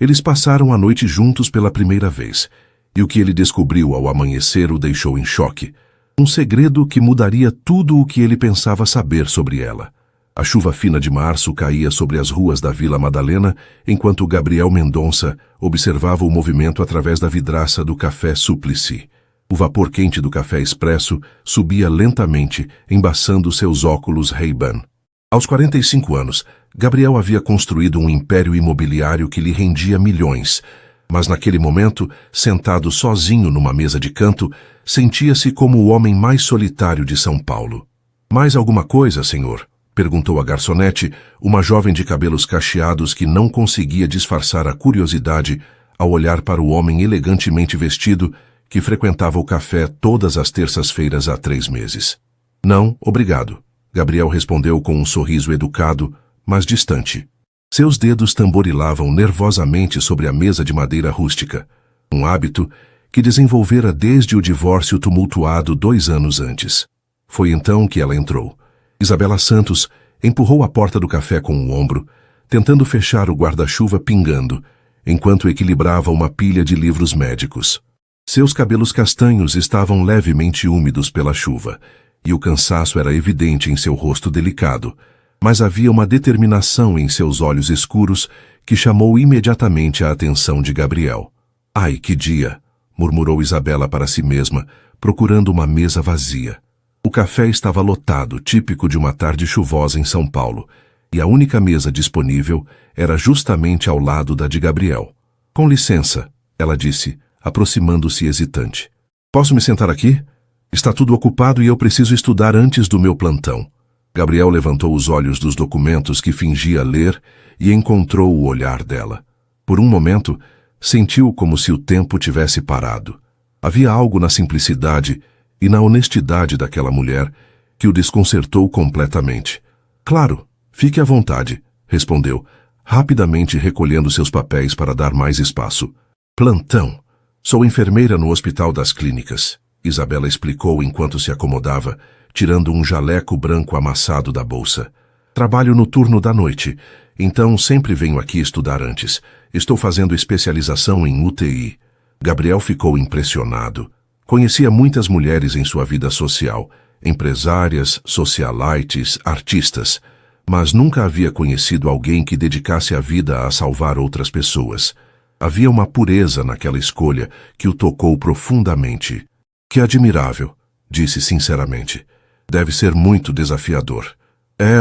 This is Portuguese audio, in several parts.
Eles passaram a noite juntos pela primeira vez, e o que ele descobriu ao amanhecer o deixou em choque. Um segredo que mudaria tudo o que ele pensava saber sobre ela. A chuva fina de março caía sobre as ruas da Vila Madalena, enquanto Gabriel Mendonça observava o movimento através da vidraça do Café Suplicy. O vapor quente do café expresso subia lentamente, embaçando seus óculos Ray-Ban. Aos 45 anos, Gabriel havia construído um império imobiliário que lhe rendia milhões, mas naquele momento, sentado sozinho numa mesa de canto, sentia-se como o homem mais solitário de São Paulo. Mais alguma coisa, senhor? Perguntou a garçonete, uma jovem de cabelos cacheados que não conseguia disfarçar a curiosidade ao olhar para o homem elegantemente vestido que frequentava o café todas as terças-feiras há 3 meses. Não, obrigado. Gabriel respondeu com um sorriso educado, mas distante. Seus dedos tamborilavam nervosamente sobre a mesa de madeira rústica, um hábito que desenvolvera desde o divórcio tumultuado 2 anos antes. Foi então que ela entrou. Isabela Santos empurrou a porta do café com o ombro, tentando fechar o guarda-chuva pingando, enquanto equilibrava uma pilha de livros médicos. Seus cabelos castanhos estavam levemente úmidos pela chuva, e o cansaço era evidente em seu rosto delicado, mas havia uma determinação em seus olhos escuros que chamou imediatamente a atenção de Gabriel. Ai, que dia! Murmurou Isabela para si mesma, procurando uma mesa vazia. O café estava lotado, típico de uma tarde chuvosa em São Paulo, e a única mesa disponível era justamente ao lado da de Gabriel. Com licença, ela disse, aproximando-se hesitante. Posso me sentar aqui? Está tudo ocupado e eu preciso estudar antes do meu plantão. Gabriel levantou os olhos dos documentos que fingia ler e encontrou o olhar dela. Por um momento, sentiu como se o tempo tivesse parado. Havia algo na simplicidade e na honestidade daquela mulher que o desconcertou completamente. Claro, fique à vontade, respondeu, rapidamente recolhendo seus papéis para dar mais espaço. Plantão. Sou enfermeira no Hospital das Clínicas, Isabela explicou enquanto se acomodava, tirando um jaleco branco amassado da bolsa. Trabalho no turno da noite, então sempre venho aqui estudar antes. Estou fazendo especialização em UTI. Gabriel ficou impressionado. Conhecia muitas mulheres em sua vida social, empresárias, socialites, artistas, mas nunca havia conhecido alguém que dedicasse a vida a salvar outras pessoas. Havia uma pureza naquela escolha que o tocou profundamente. Que admirável, disse sinceramente. Deve ser muito desafiador.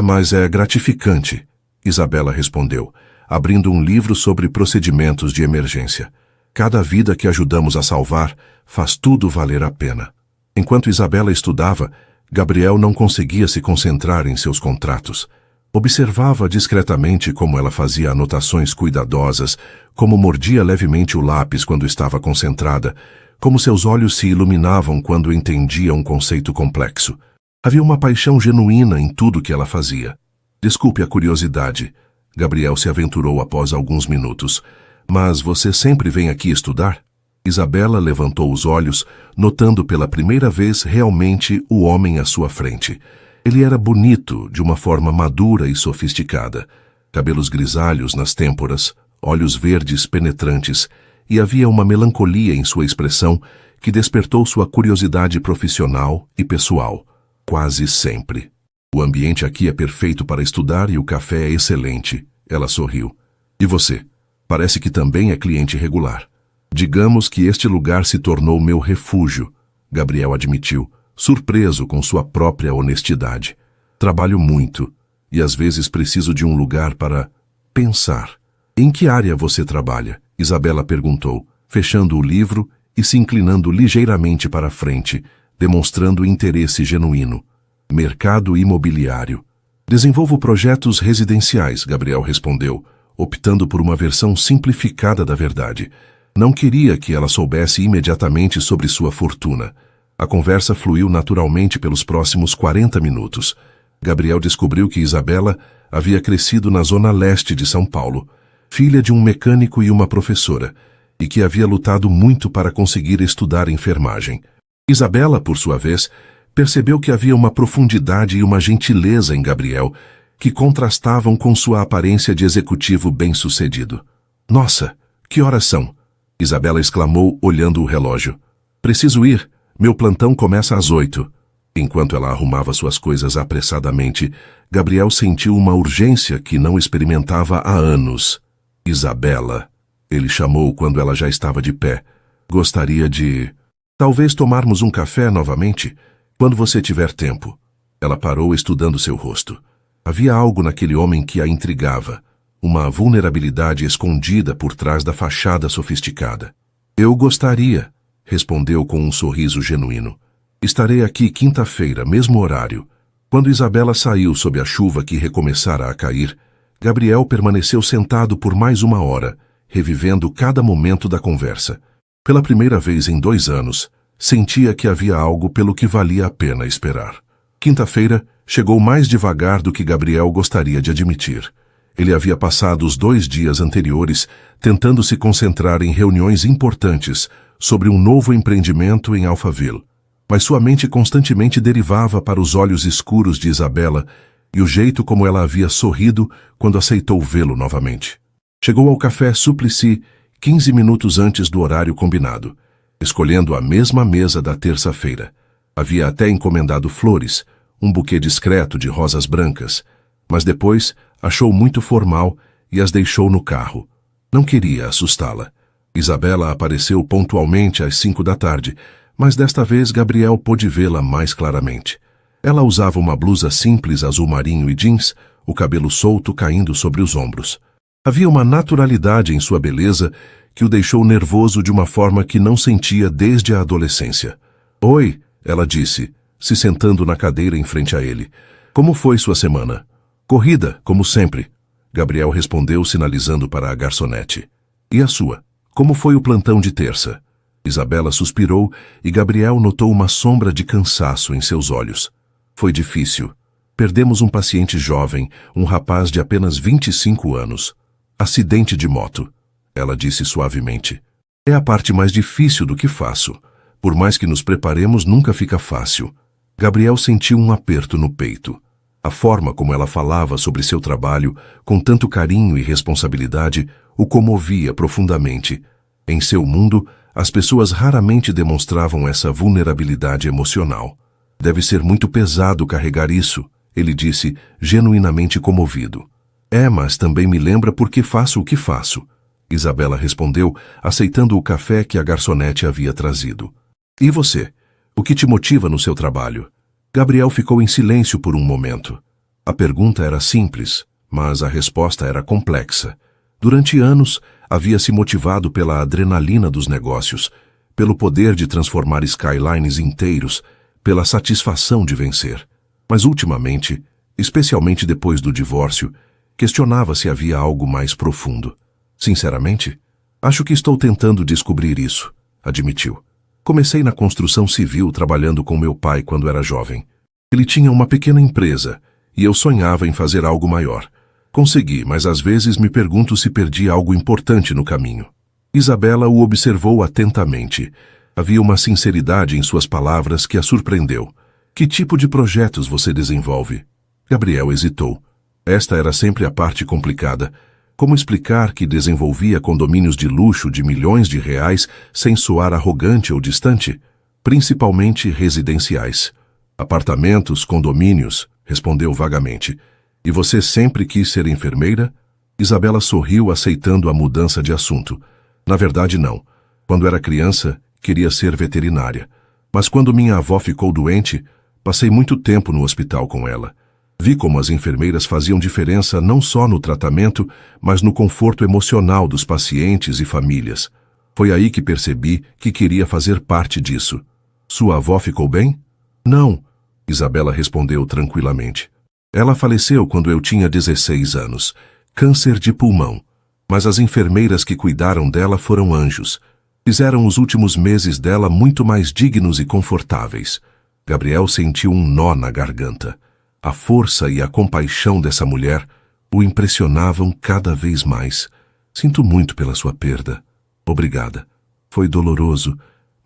Mas é gratificante, Isabela respondeu, abrindo um livro sobre procedimentos de emergência. Cada vida que ajudamos a salvar faz tudo valer a pena. Enquanto Isabela estudava, Gabriel não conseguia se concentrar em seus contratos. Observava discretamente como ela fazia anotações cuidadosas, como mordia levemente o lápis quando estava concentrada, como seus olhos se iluminavam quando entendia um conceito complexo. Havia uma paixão genuína em tudo que ela fazia. Desculpe a curiosidade, Gabriel se aventurou após alguns minutos. Mas você sempre vem aqui estudar? Isabela levantou os olhos, notando pela primeira vez realmente o homem à sua frente. Ele era bonito, de uma forma madura e sofisticada. Cabelos grisalhos nas têmporas, olhos verdes penetrantes, e havia uma melancolia em sua expressão que despertou sua curiosidade profissional e pessoal. Quase sempre. O ambiente aqui é perfeito para estudar e o café é excelente. Ela sorriu. E você? Parece que também é cliente regular. Digamos que este lugar se tornou meu refúgio, Gabriel admitiu, surpreso com sua própria honestidade. Trabalho muito, e às vezes preciso de um lugar para pensar. Em que área você trabalha? Isabela perguntou, fechando o livro e se inclinando ligeiramente para a frente, demonstrando interesse genuíno. Mercado imobiliário. Desenvolvo projetos residenciais, Gabriel respondeu, optando por uma versão simplificada da verdade. Não queria que ela soubesse imediatamente sobre sua fortuna. A conversa fluiu naturalmente pelos próximos 40 minutos. Gabriel descobriu que Isabela havia crescido na zona leste de São Paulo, filha de um mecânico e uma professora, e que havia lutado muito para conseguir estudar enfermagem. Isabela, por sua vez, percebeu que havia uma profundidade e uma gentileza em Gabriel que contrastavam com sua aparência de executivo bem-sucedido. Nossa, Que horas são? Isabela exclamou, olhando o relógio. Preciso ir. Meu plantão começa às 8. Enquanto ela arrumava suas coisas apressadamente, Gabriel sentiu uma urgência que não experimentava há anos. Isabela, ele chamou quando ela já estava de pé. Gostaria de... Talvez tomarmos um café novamente, quando você tiver tempo. Ela parou estudando seu rosto. Havia algo naquele homem que a intrigava, uma vulnerabilidade escondida por trás da fachada sofisticada. Eu gostaria, respondeu com um sorriso genuíno. Estarei aqui quinta-feira, mesmo horário. Quando Isabela saiu sob a chuva que recomeçara a cair, Gabriel permaneceu sentado por mais uma hora, revivendo cada momento da conversa. Pela primeira vez em 2 anos, sentia que havia algo pelo que valia a pena esperar. Quinta-feira chegou mais devagar do que Gabriel gostaria de admitir. Ele havia passado os 2 dias anteriores tentando se concentrar em reuniões importantes sobre um novo empreendimento em Alphaville. Mas sua mente constantemente derivava para os olhos escuros de Isabela e o jeito como ela havia sorrido quando aceitou vê-lo novamente. Chegou ao café Suplicy 15 minutos antes do horário combinado, escolhendo a mesma mesa da terça-feira. Havia até encomendado flores, um buquê discreto de rosas brancas, mas depois achou muito formal e as deixou no carro. Não queria assustá-la. Isabela apareceu pontualmente às 5 da tarde, mas desta vez Gabriel pôde vê-la mais claramente. Ela usava uma blusa simples azul marinho e jeans, o cabelo solto caindo sobre os ombros. Havia uma naturalidade em sua beleza que o deixou nervoso de uma forma que não sentia desde a adolescência. Oi, ela disse, se sentando na cadeira em frente a ele. Como foi sua semana? Corrida, como sempre. Gabriel respondeu sinalizando para a garçonete. E a sua? Como foi o plantão de terça? Isabela suspirou e Gabriel notou uma sombra de cansaço em seus olhos. Foi difícil. Perdemos um paciente jovem, um rapaz de apenas 25 anos. Acidente de moto, ela disse suavemente. É a parte mais difícil do que faço. Por mais que nos preparemos, nunca fica fácil. Gabriel sentiu um aperto no peito. A forma como ela falava sobre seu trabalho, com tanto carinho e responsabilidade, o comovia profundamente. Em seu mundo, as pessoas raramente demonstravam essa vulnerabilidade emocional. Deve ser muito pesado carregar isso, ele disse, genuinamente comovido. É, mas também me lembra por que faço o que faço. Isabela respondeu, aceitando o café que a garçonete havia trazido. E você? O que te motiva no seu trabalho? Gabriel ficou em silêncio por um momento. A pergunta era simples, mas a resposta era complexa. Durante anos, havia se motivado pela adrenalina dos negócios, pelo poder de transformar skylines inteiros, pela satisfação de vencer. Mas ultimamente, especialmente depois do divórcio, questionava se havia algo mais profundo. Sinceramente, acho que estou tentando descobrir isso, admitiu. Comecei na construção civil trabalhando com meu pai quando era jovem. Ele tinha uma pequena empresa e eu sonhava em fazer algo maior. Consegui, mas às vezes me pergunto se perdi algo importante no caminho. Isabela o observou atentamente. Havia uma sinceridade em suas palavras que a surpreendeu. Que tipo de projetos você desenvolve? Gabriel hesitou. Esta era sempre a parte complicada. Como explicar que desenvolvia condomínios de luxo de milhões de reais sem soar arrogante ou distante? Principalmente residenciais. Apartamentos, condomínios, respondeu vagamente. E você sempre quis ser enfermeira? Isabela sorriu, aceitando a mudança de assunto. Na verdade, não. Quando era criança, queria ser veterinária. Mas quando minha avó ficou doente, passei muito tempo no hospital com ela. Vi como as enfermeiras faziam diferença não só no tratamento, mas no conforto emocional dos pacientes e famílias. Foi aí que percebi que queria fazer parte disso. Sua avó ficou bem? Não, Isabela respondeu tranquilamente. Ela faleceu quando eu tinha 16 anos. Câncer de pulmão. Mas as enfermeiras que cuidaram dela foram anjos. Fizeram os últimos meses dela muito mais dignos e confortáveis. Gabriel sentiu um nó na garganta. A força e a compaixão dessa mulher o impressionavam cada vez mais. Sinto muito pela sua perda. Obrigada. Foi doloroso,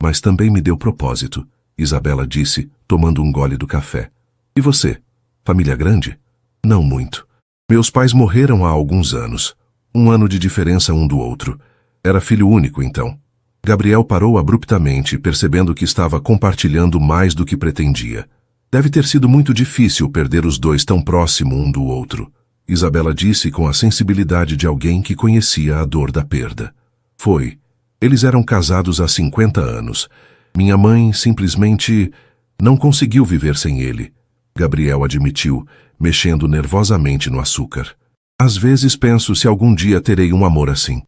mas também me deu propósito, Isabela disse, tomando um gole do café. E você? Família grande? Não muito. Meus pais morreram há alguns anos. 1 ano de diferença um do outro. Era filho único, então. Gabriel parou abruptamente, percebendo que estava compartilhando mais do que pretendia. Deve ter sido muito difícil perder os dois tão próximo um do outro. Isabela disse com a sensibilidade de alguém que conhecia a dor da perda. Foi. Eles eram casados há 50 anos. Minha mãe simplesmente não conseguiu viver sem ele. Gabriel admitiu, mexendo nervosamente no açúcar. Às vezes penso se algum dia terei um amor assim.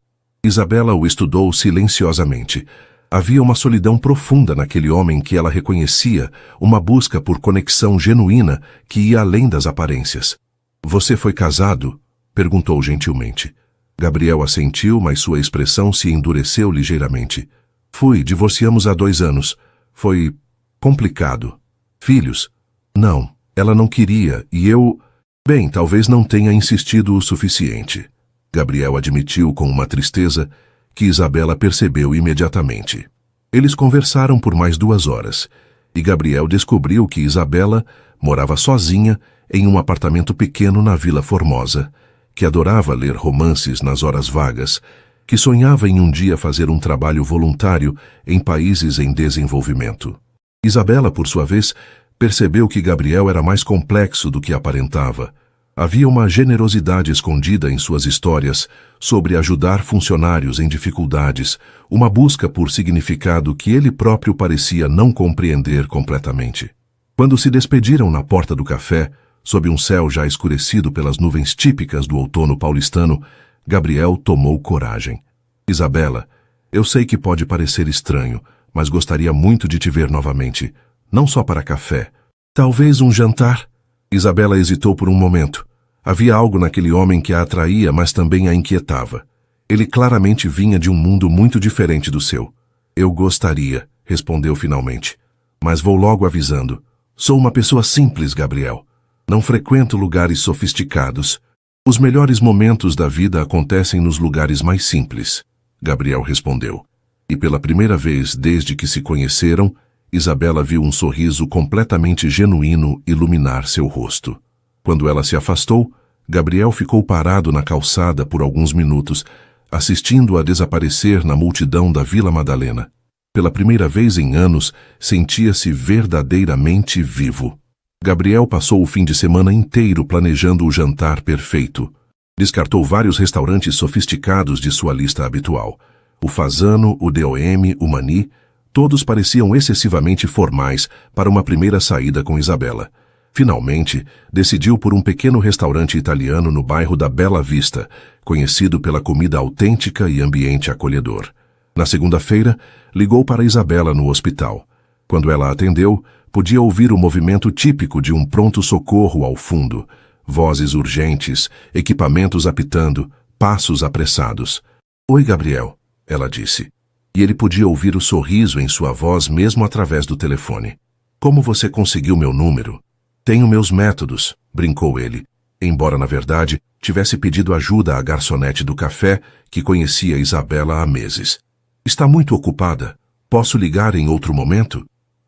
Isabela o estudou silenciosamente. Havia uma solidão profunda naquele homem que ela reconhecia, uma busca por conexão genuína que ia além das aparências. Você foi casado? Perguntou gentilmente. Gabriel assentiu, mas sua expressão se endureceu ligeiramente. Fui, divorciamos há 2 anos. Foi complicado. Filhos? Não, ela não queria e eu... Bem, talvez não tenha insistido o suficiente. Gabriel admitiu com uma tristeza que Isabela percebeu imediatamente. Eles conversaram por mais 2 horas e Gabriel descobriu que Isabela morava sozinha em um apartamento pequeno na Vila Formosa, que adorava ler romances nas horas vagas, que sonhava em um dia fazer um trabalho voluntário em países em desenvolvimento. Isabela, por sua vez, percebeu que Gabriel era mais complexo do que aparentava. Havia uma generosidade escondida em suas histórias sobre ajudar funcionários em dificuldades, uma busca por significado que ele próprio parecia não compreender completamente. Quando se despediram na porta do café, sob um céu já escurecido pelas nuvens típicas do outono paulistano, Gabriel tomou coragem. Isabela, eu sei que pode parecer estranho, mas gostaria muito de te ver novamente. Não só para café. Talvez um jantar? Isabela hesitou por um momento. Havia algo naquele homem que a atraía, mas também a inquietava. Ele claramente vinha de um mundo muito diferente do seu. Eu gostaria, respondeu finalmente. Mas vou logo avisando. Sou uma pessoa simples, Gabriel. Não frequento lugares sofisticados. Os melhores momentos da vida acontecem nos lugares mais simples, Gabriel respondeu. E pela primeira vez desde que se conheceram, Isabela viu um sorriso completamente genuíno iluminar seu rosto. Quando ela se afastou, Gabriel ficou parado na calçada por alguns minutos, assistindo-a desaparecer na multidão da Vila Madalena. Pela primeira vez em anos, sentia-se verdadeiramente vivo. Gabriel passou o fim de semana inteiro planejando o jantar perfeito. Descartou vários restaurantes sofisticados de sua lista habitual. O Fasano, o DOM, o Mani, todos pareciam excessivamente formais para uma primeira saída com Isabela. Finalmente, decidiu por um pequeno restaurante italiano no bairro da Bela Vista, conhecido pela comida autêntica e ambiente acolhedor. Na segunda-feira, ligou para Isabela no hospital. Quando ela atendeu, podia ouvir o movimento típico de um pronto-socorro ao fundo. Vozes urgentes, equipamentos apitando, passos apressados. Oi, Gabriel, ela disse. E ele podia ouvir o sorriso em sua voz mesmo através do telefone. Como você conseguiu meu número? Tenho meus métodos, brincou ele, embora na verdade tivesse pedido ajuda à garçonete do café que conhecia Isabela há meses. Está muito ocupada? Posso ligar em outro momento?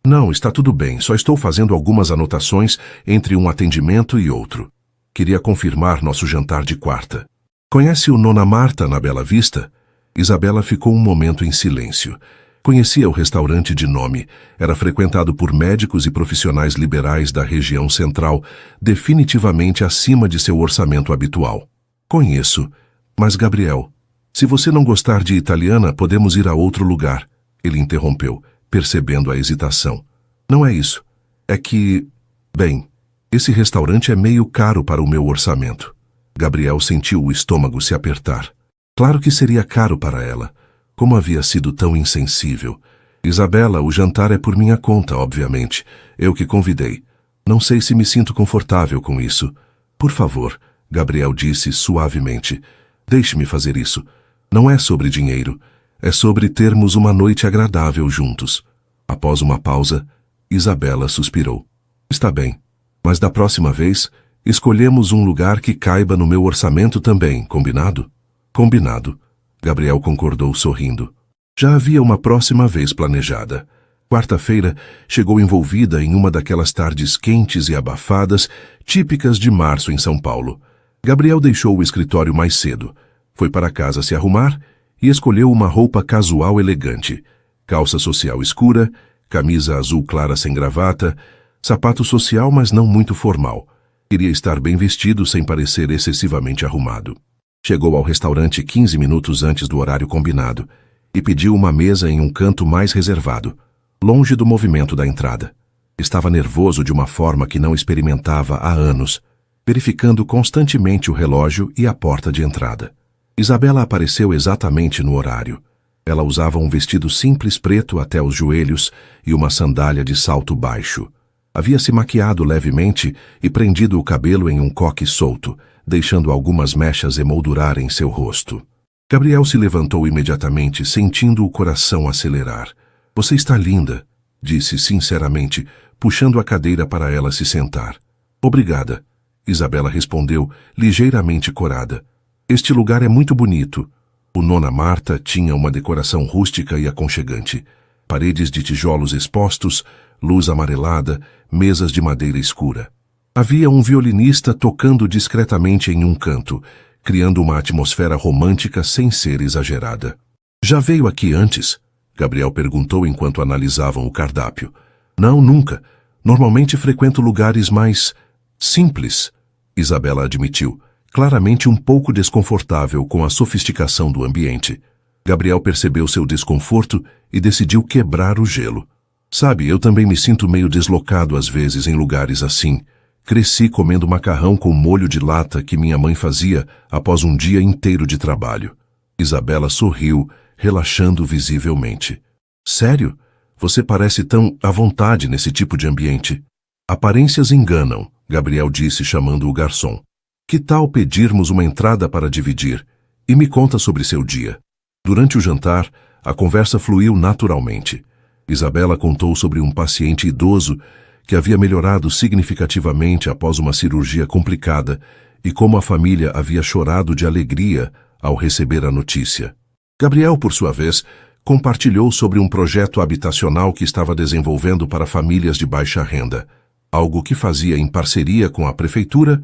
Não, está tudo bem, só estou fazendo algumas anotações entre um atendimento e outro. Queria confirmar nosso jantar de quarta. Conhece o Nona Marta na Bela Vista? Isabela ficou um momento em silêncio. Conhecia o restaurante de nome. Era frequentado por médicos e profissionais liberais da região central, definitivamente acima de seu orçamento habitual. Conheço. Mas, Gabriel, se você não gostar de italiana, podemos ir a outro lugar. Ele interrompeu, percebendo a hesitação. Não é isso. É que... Bem, esse restaurante é meio caro para o meu orçamento. Gabriel sentiu o estômago se apertar. Claro que seria caro para ela. Como havia sido tão insensível. Isabela, o jantar é por minha conta, obviamente. Eu que convidei. Não sei se me sinto confortável com isso. Por favor, Gabriel disse suavemente. Deixe-me fazer isso. Não é sobre dinheiro. É sobre termos uma noite agradável juntos. Após uma pausa, Isabela suspirou. Está bem, mas da próxima vez, escolhemos um lugar que caiba no meu orçamento também, combinado? Combinado. Gabriel concordou sorrindo. Já havia uma próxima vez planejada. Quarta-feira, chegou envolvida em uma daquelas tardes quentes e abafadas, típicas de março em São Paulo. Gabriel deixou o escritório mais cedo. Foi para casa se arrumar e escolheu uma roupa casual elegante, calça social escura, camisa azul clara sem gravata, sapato social mas não muito formal. Queria estar bem vestido sem parecer excessivamente arrumado. Chegou ao restaurante 15 minutos antes do horário combinado e pediu uma mesa em um canto mais reservado, longe do movimento da entrada. Estava nervoso de uma forma que não experimentava há anos, verificando constantemente o relógio e a porta de entrada. Isabela apareceu exatamente no horário. Ela usava um vestido simples preto até os joelhos e uma sandália de salto baixo. Havia se maquiado levemente e prendido o cabelo em um coque solto, deixando algumas mechas emoldurarem seu rosto. Gabriel se levantou imediatamente, sentindo o coração acelerar. — Você está linda, disse sinceramente, puxando a cadeira para ela se sentar. — Obrigada, Isabela respondeu, ligeiramente corada. Este lugar é muito bonito. O Nona Marta tinha uma decoração rústica e aconchegante. Paredes de tijolos expostos, luz amarelada, mesas de madeira escura. Havia um violinista tocando discretamente em um canto, criando uma atmosfera romântica sem ser exagerada. — Já veio aqui antes? Gabriel perguntou enquanto analisavam o cardápio. — Não, nunca. Normalmente frequento lugares mais simples, Isabela admitiu, claramente um pouco desconfortável com a sofisticação do ambiente. Gabriel percebeu seu desconforto e decidiu quebrar o gelo. — Sabe, eu também me sinto meio deslocado às vezes em lugares assim. Cresci comendo macarrão com molho de lata que minha mãe fazia após um dia inteiro de trabalho. Isabela sorriu, relaxando visivelmente. — Sério? Você parece tão à vontade nesse tipo de ambiente. — Aparências enganam, Gabriel disse chamando o garçom. — Que tal pedirmos uma entrada para dividir? E me conta sobre seu dia. Durante o jantar, a conversa fluiu naturalmente. Isabela contou sobre um paciente idoso que havia melhorado significativamente após uma cirurgia complicada e como a família havia chorado de alegria ao receber a notícia. Gabriel, por sua vez, compartilhou sobre um projeto habitacional que estava desenvolvendo para famílias de baixa renda, algo que fazia em parceria com a prefeitura,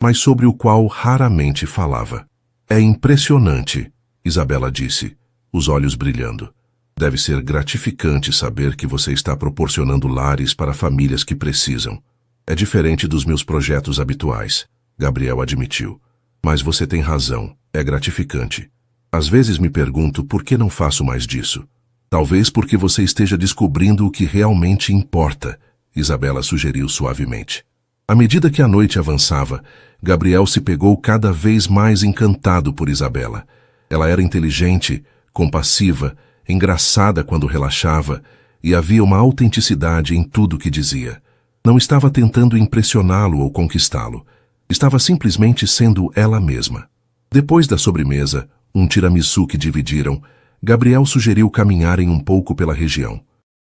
mas sobre o qual raramente falava. — É impressionante, Isabela disse, os olhos brilhando. Deve ser gratificante saber que você está proporcionando lares para famílias que precisam. É diferente dos meus projetos habituais, Gabriel admitiu. Mas você tem razão, é gratificante. Às vezes me pergunto por que não faço mais disso. Talvez porque você esteja descobrindo o que realmente importa, Isabela sugeriu suavemente. À medida que a noite avançava, Gabriel se pegou cada vez mais encantado por Isabela. Ela era inteligente, compassiva, engraçada quando relaxava, e havia uma autenticidade em tudo que dizia. Não estava tentando impressioná-lo ou conquistá-lo. Estava simplesmente sendo ela mesma. Depois da sobremesa, um tiramisu que dividiram, Gabriel sugeriu caminharem um pouco pela região.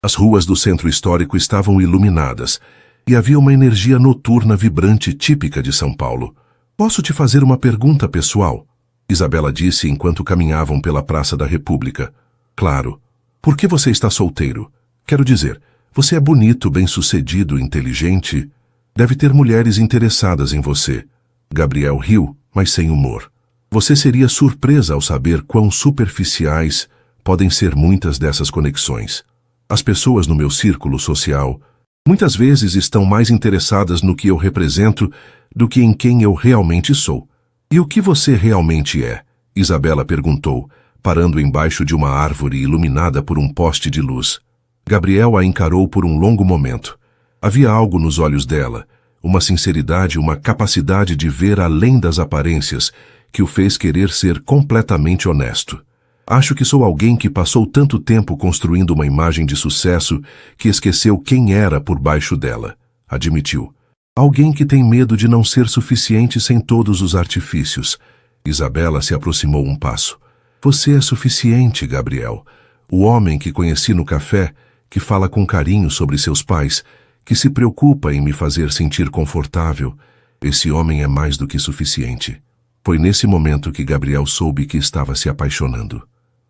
As ruas do centro histórico estavam iluminadas, e havia uma energia noturna vibrante típica de São Paulo. — Posso te fazer uma pergunta pessoal? Isabela disse enquanto caminhavam pela Praça da República. — Claro. Por que você está solteiro? Quero dizer, você é bonito, bem-sucedido, inteligente. Deve ter mulheres interessadas em você. Gabriel riu, mas sem humor. Você seria surpresa ao saber quão superficiais podem ser muitas dessas conexões. As pessoas no meu círculo social muitas vezes estão mais interessadas no que eu represento do que em quem eu realmente sou. — E o que você realmente é? Isabela perguntou, parando embaixo de uma árvore iluminada por um poste de luz. Gabriel a encarou por um longo momento. Havia algo nos olhos dela, uma sinceridade, uma capacidade de ver além das aparências, que o fez querer ser completamente honesto. — Acho que sou alguém que passou tanto tempo construindo uma imagem de sucesso que esqueceu quem era por baixo dela, admitiu. Alguém que tem medo de não ser suficiente sem todos os artifícios. Isabela se aproximou um passo. — Você é suficiente, Gabriel. O homem que conheci no café, que fala com carinho sobre seus pais, que se preocupa em me fazer sentir confortável, esse homem é mais do que suficiente. Foi nesse momento que Gabriel soube que estava se apaixonando.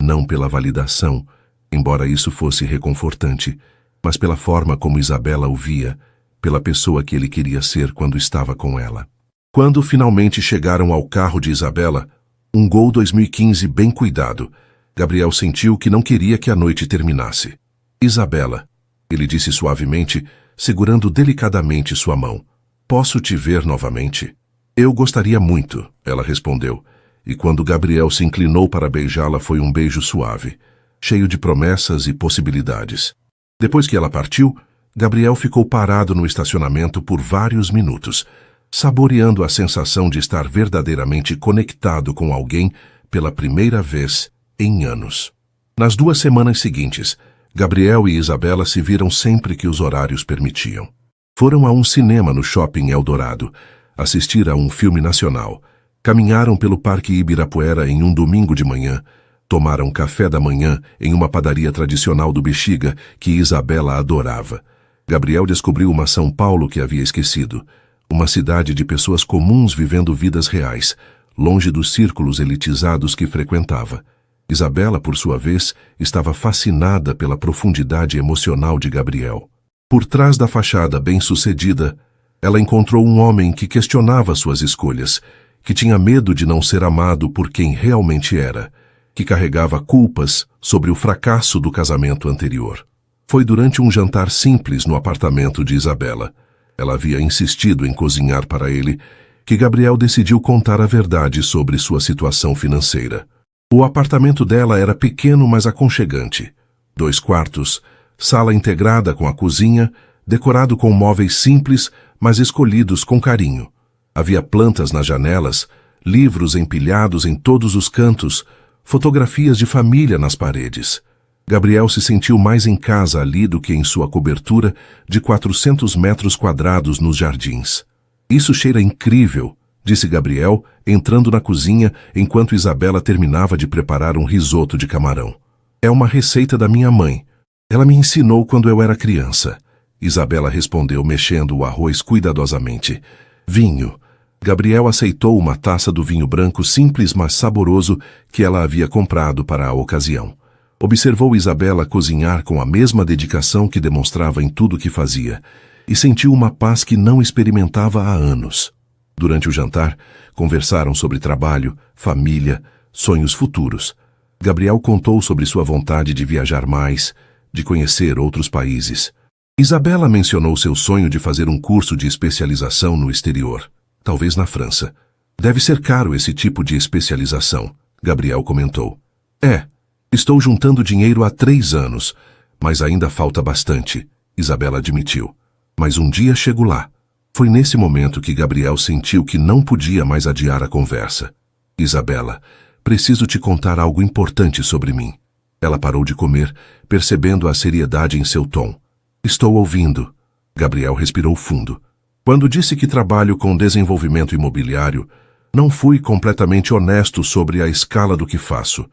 Não pela validação, embora isso fosse reconfortante, mas pela forma como Isabela o via, pela pessoa que ele queria ser quando estava com ela. Quando finalmente chegaram ao carro de Isabela, um Gol 2015 bem cuidado, Gabriel sentiu que não queria que a noite terminasse. Isabela, ele disse suavemente, segurando delicadamente sua mão. Posso te ver novamente? Eu gostaria muito, ela respondeu, e quando Gabriel se inclinou para beijá-la foi um beijo suave, cheio de promessas e possibilidades. Depois que ela partiu, Gabriel ficou parado no estacionamento por vários minutos, saboreando a sensação de estar verdadeiramente conectado com alguém pela primeira vez em anos. Nas 2 semanas seguintes, Gabriel e Isabela se viram sempre que os horários permitiam. Foram a um cinema no Shopping Eldorado, assistir a um filme nacional, caminharam pelo Parque Ibirapuera em um domingo de manhã, tomaram café da manhã em uma padaria tradicional do Bexiga que Isabela adorava. Gabriel descobriu uma São Paulo que havia esquecido, uma cidade de pessoas comuns vivendo vidas reais, longe dos círculos elitizados que frequentava. Isabela, por sua vez, estava fascinada pela profundidade emocional de Gabriel. Por trás da fachada bem-sucedida, ela encontrou um homem que questionava suas escolhas, que tinha medo de não ser amado por quem realmente era, que carregava culpas sobre o fracasso do casamento anterior. Foi durante um jantar simples no apartamento de Isabela. Ela havia insistido em cozinhar para ele, que Gabriel decidiu contar a verdade sobre sua situação financeira. O apartamento dela era pequeno, mas aconchegante. 2 quartos, sala integrada com a cozinha, decorado com móveis simples, mas escolhidos com carinho. Havia plantas nas janelas, livros empilhados em todos os cantos, fotografias de família nas paredes. Gabriel se sentiu mais em casa ali do que em sua cobertura de 400 metros quadrados nos jardins. Isso cheira incrível, disse Gabriel, entrando na cozinha enquanto Isabela terminava de preparar um risoto de camarão. É uma receita da minha mãe. Ela me ensinou quando eu era criança. Isabela respondeu, mexendo o arroz cuidadosamente. Vinho. Gabriel aceitou uma taça do vinho branco simples mas saboroso que ela havia comprado para a ocasião. Observou Isabela cozinhar com a mesma dedicação que demonstrava em tudo que fazia, e sentiu uma paz que não experimentava há anos. Durante o jantar, conversaram sobre trabalho, família, sonhos futuros. Gabriel contou sobre sua vontade de viajar mais, de conhecer outros países. Isabela mencionou seu sonho de fazer um curso de especialização no exterior, talvez na França. Deve ser caro esse tipo de especialização, Gabriel comentou. Estou juntando dinheiro há 3 anos, mas ainda falta bastante, Isabela admitiu. Mas um dia chego lá. Foi nesse momento que Gabriel sentiu que não podia mais adiar a conversa. Isabela, preciso te contar algo importante sobre mim. Ela parou de comer, percebendo a seriedade em seu tom. Estou ouvindo. Gabriel respirou fundo. Quando disse que trabalho com desenvolvimento imobiliário, não fui completamente honesto sobre a escala do que faço.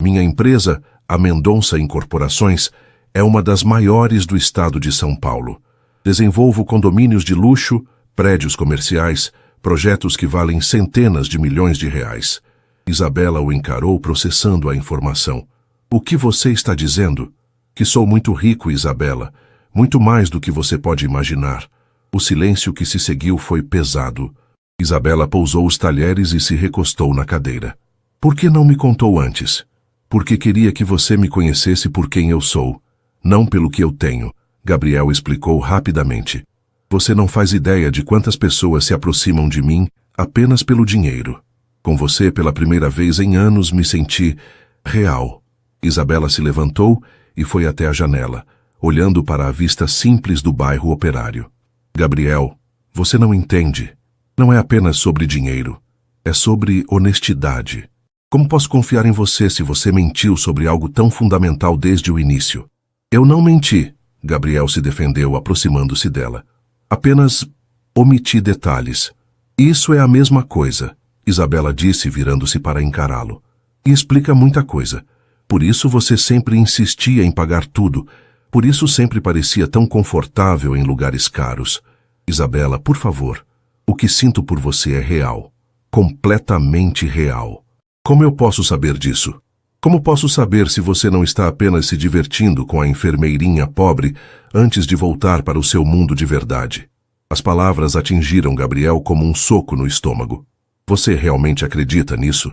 Minha empresa, a Mendonça Incorporações, é uma das maiores do estado de São Paulo. Desenvolvo condomínios de luxo, prédios comerciais, projetos que valem centenas de milhões de reais. Isabela o encarou processando a informação. O que você está dizendo? Que sou muito rico, Isabela. Muito mais do que você pode imaginar. O silêncio que se seguiu foi pesado. Isabela pousou os talheres e se recostou na cadeira. Por que não me contou antes? Porque queria que você me conhecesse por quem eu sou, não pelo que eu tenho, Gabriel explicou rapidamente. Você não faz ideia de quantas pessoas se aproximam de mim apenas pelo dinheiro. Com você, pela primeira vez em anos, me senti real. Isabela se levantou e foi até a janela, olhando para a vista simples do bairro operário. Gabriel, você não entende. Não é apenas sobre dinheiro. É sobre honestidade. Como posso confiar em você se você mentiu sobre algo tão fundamental desde o início? Eu não menti, Gabriel se defendeu, aproximando-se dela. Apenas omiti detalhes. Isso é a mesma coisa, Isabela disse, virando-se para encará-lo. E explica muita coisa. Por isso você sempre insistia em pagar tudo. Por isso sempre parecia tão confortável em lugares caros. Isabela, por favor, o que sinto por você é real. Completamente real. Como eu posso saber disso? Como posso saber se você não está apenas se divertindo com a enfermeirinha pobre antes de voltar para o seu mundo de verdade? As palavras atingiram Gabriel como um soco no estômago. Você realmente acredita nisso?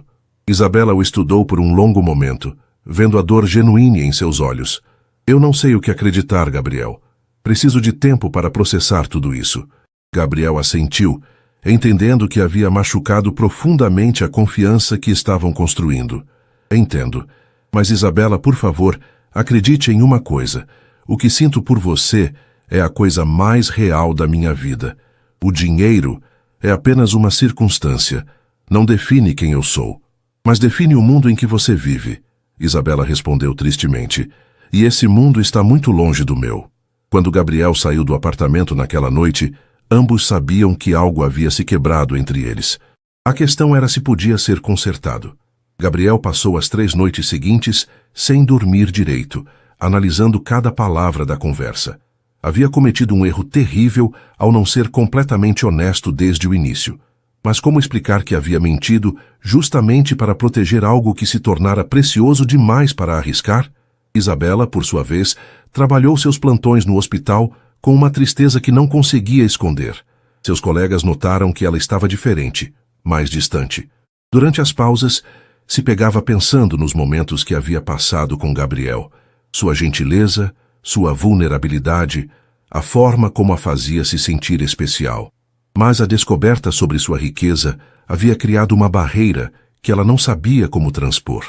Isabela o estudou por um longo momento, vendo a dor genuína em seus olhos. Eu não sei o que acreditar, Gabriel. Preciso de tempo para processar tudo isso. Gabriel assentiu, entendendo que havia machucado profundamente a confiança que estavam construindo. Entendo. Mas Isabela, por favor, acredite em uma coisa. O que sinto por você é a coisa mais real da minha vida. O dinheiro é apenas uma circunstância. Não define quem eu sou, mas define o mundo em que você vive. Isabela respondeu tristemente. E esse mundo está muito longe do meu. Quando Gabriel saiu do apartamento naquela noite, ambos sabiam que algo havia se quebrado entre eles. A questão era se podia ser consertado. Gabriel passou as 3 noites seguintes sem dormir direito, analisando cada palavra da conversa. Havia cometido um erro terrível ao não ser completamente honesto desde o início. Mas como explicar que havia mentido justamente para proteger algo que se tornara precioso demais para arriscar? Isabela, por sua vez, trabalhou seus plantões no hospital com uma tristeza que não conseguia esconder. Seus colegas notaram que ela estava diferente, mais distante. Durante as pausas, se pegava pensando nos momentos que havia passado com Gabriel. Sua gentileza, sua vulnerabilidade, a forma como a fazia se sentir especial. Mas a descoberta sobre sua riqueza havia criado uma barreira que ela não sabia como transpor.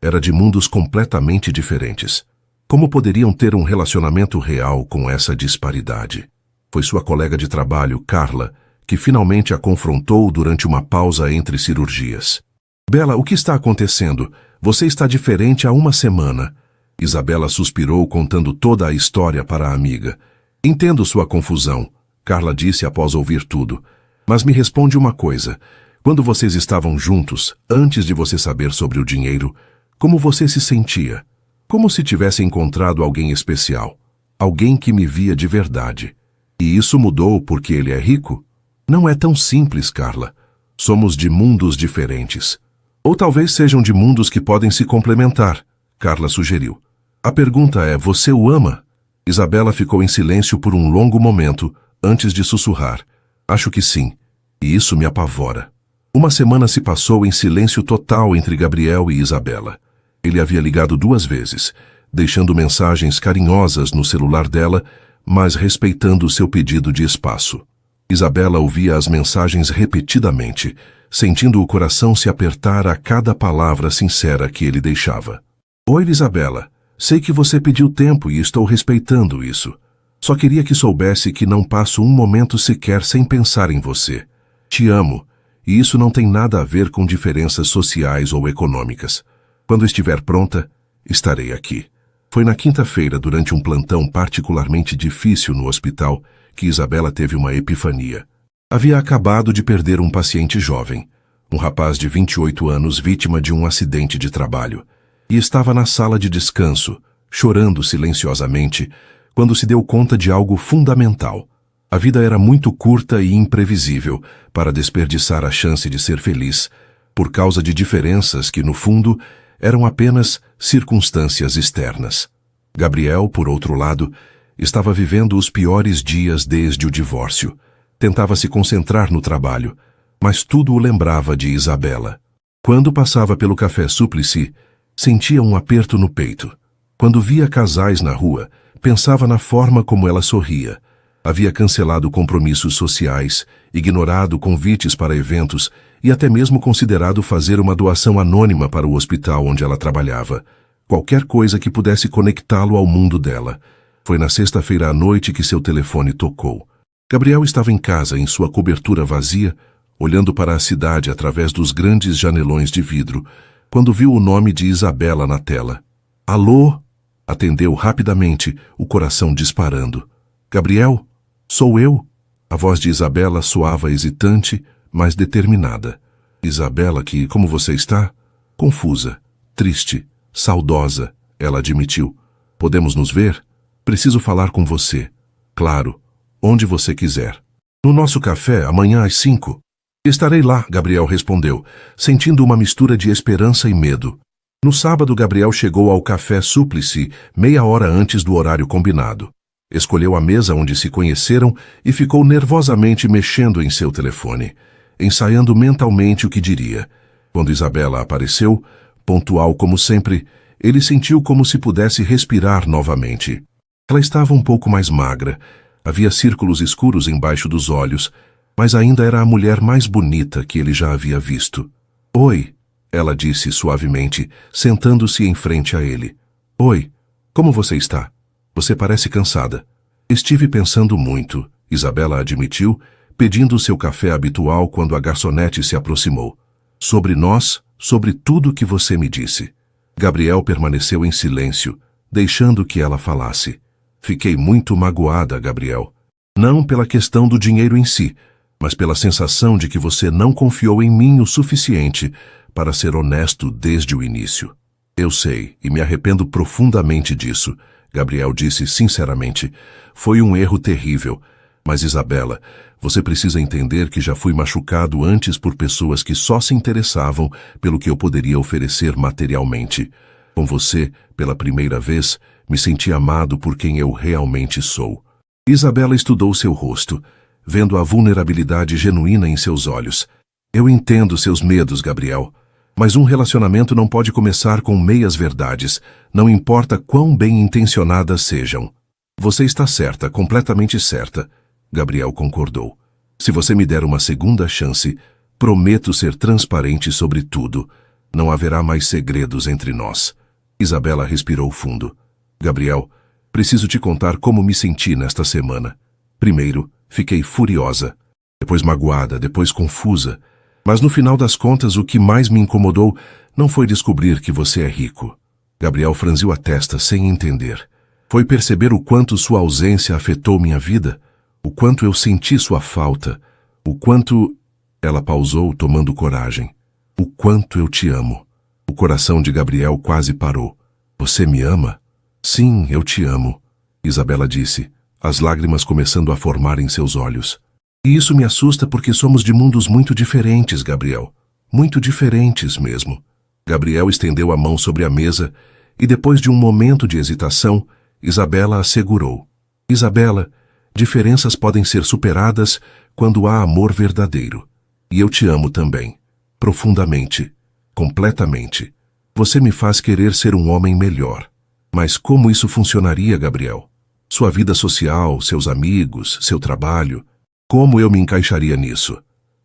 Era de mundos completamente diferentes. Como poderiam ter um relacionamento real com essa disparidade? Foi sua colega de trabalho, Carla, que finalmente a confrontou durante uma pausa entre cirurgias. Bela, o que está acontecendo? Você está diferente há uma semana. Isabela suspirou, contando toda a história para a amiga. Entendo sua confusão, Carla disse após ouvir tudo. Mas me responde uma coisa. Quando vocês estavam juntos, antes de você saber sobre o dinheiro, como você se sentia? Como se tivesse encontrado alguém especial. Alguém que me via de verdade. E isso mudou porque ele é rico? Não é tão simples, Carla. Somos de mundos diferentes. Ou talvez sejam de mundos que podem se complementar, Carla sugeriu. A pergunta é, você o ama? Isabela ficou em silêncio por um longo momento, antes de sussurrar. Acho que sim, e isso me apavora. Uma semana se passou em silêncio total entre Gabriel e Isabela. Ele havia ligado 2 vezes, deixando mensagens carinhosas no celular dela, mas respeitando seu pedido de espaço. Isabela ouvia as mensagens repetidamente, sentindo o coração se apertar a cada palavra sincera que ele deixava. Oi, Isabela. Sei que você pediu tempo e estou respeitando isso. Só queria que soubesse que não passo um momento sequer sem pensar em você. Te amo, e isso não tem nada a ver com diferenças sociais ou econômicas. Quando estiver pronta, estarei aqui. Foi na quinta-feira, durante um plantão particularmente difícil no hospital, que Isabela teve uma epifania. Havia acabado de perder um paciente jovem, um rapaz de 28 anos vítima de um acidente de trabalho, e estava na sala de descanso, chorando silenciosamente, quando se deu conta de algo fundamental. A vida era muito curta e imprevisível para desperdiçar a chance de ser feliz, por causa de diferenças que, no fundo, eram apenas circunstâncias externas. Gabriel, por outro lado, estava vivendo os piores dias desde o divórcio. Tentava se concentrar no trabalho, mas tudo o lembrava de Isabela. Quando passava pelo Café Suplicy, sentia um aperto no peito. Quando via casais na rua, pensava na forma como ela sorria. Havia cancelado compromissos sociais, ignorado convites para eventos e até mesmo considerado fazer uma doação anônima para o hospital onde ela trabalhava. Qualquer coisa que pudesse conectá-lo ao mundo dela. Foi na sexta-feira à noite que seu telefone tocou. Gabriel estava em casa, em sua cobertura vazia, olhando para a cidade através dos grandes janelões de vidro, quando viu o nome de Isabela na tela. Alô? Atendeu rapidamente, o coração disparando. Gabriel? Sou eu? A voz de Isabela soava hesitante, mas determinada. Isabela, como você está? Confusa, triste, saudosa, ela admitiu. Podemos nos ver? Preciso falar com você. Claro, onde você quiser. No nosso café, amanhã às 5. Estarei lá, Gabriel respondeu, sentindo uma mistura de esperança e medo. No sábado, Gabriel chegou ao Café Suplicy meia hora antes do horário combinado. Escolheu a mesa onde se conheceram e ficou nervosamente mexendo em seu telefone, ensaiando mentalmente o que diria. Quando Isabela apareceu, pontual como sempre, Ele sentiu como se pudesse respirar novamente. Ela estava um pouco mais magra, havia círculos escuros embaixo dos olhos, mas ainda era a mulher mais bonita que ele já havia visto. Oi, ela disse suavemente, sentando-se em frente a ele. Oi, como você está? Você parece cansada. Estive pensando muito, Isabela admitiu, pedindo seu café habitual quando a garçonete se aproximou. Sobre nós, sobre tudo que você me disse. Gabriel permaneceu em silêncio, deixando que ela falasse. Fiquei muito magoada, Gabriel. Não pela questão do dinheiro em si, mas pela sensação de que você não confiou em mim o suficiente para ser honesto desde o início. Eu sei, e me arrependo profundamente disso, Gabriel disse sinceramente. Foi um erro terrível. Mas, Isabela, você precisa entender que já fui machucado antes por pessoas que só se interessavam pelo que eu poderia oferecer materialmente. Com você, pela primeira vez, me senti amado por quem eu realmente sou. Isabela estudou seu rosto, vendo a vulnerabilidade genuína em seus olhos. Eu entendo seus medos, Gabriel. Mas um relacionamento não pode começar com meias-verdades, não importa quão bem-intencionadas sejam. Você está certa, completamente certa. Gabriel concordou. Se você me der uma segunda chance, prometo ser transparente sobre tudo. Não haverá mais segredos entre nós. Isabela respirou fundo. Gabriel, preciso te contar como me senti nesta semana. Primeiro, fiquei furiosa. Depois magoada, depois confusa. Mas no final das contas, o que mais me incomodou não foi descobrir que você é rico. Gabriel franziu a testa sem entender. Foi perceber o quanto sua ausência afetou minha vida, o quanto eu senti sua falta, o quanto... Ela pausou, tomando coragem. O quanto eu te amo. O coração de Gabriel quase parou. Você me ama? Sim, eu te amo, Isabela disse, as lágrimas começando a formar em seus olhos. E isso me assusta porque somos de mundos muito diferentes, Gabriel. Muito diferentes mesmo. Gabriel estendeu a mão sobre a mesa e, depois de um momento de hesitação, Isabela assegurou. Isabela, diferenças podem ser superadas quando há amor verdadeiro. E eu te amo também. Profundamente. Completamente. Você me faz querer ser um homem melhor. Mas como isso funcionaria, Gabriel? Sua vida social, seus amigos, seu trabalho... Como eu me encaixaria nisso?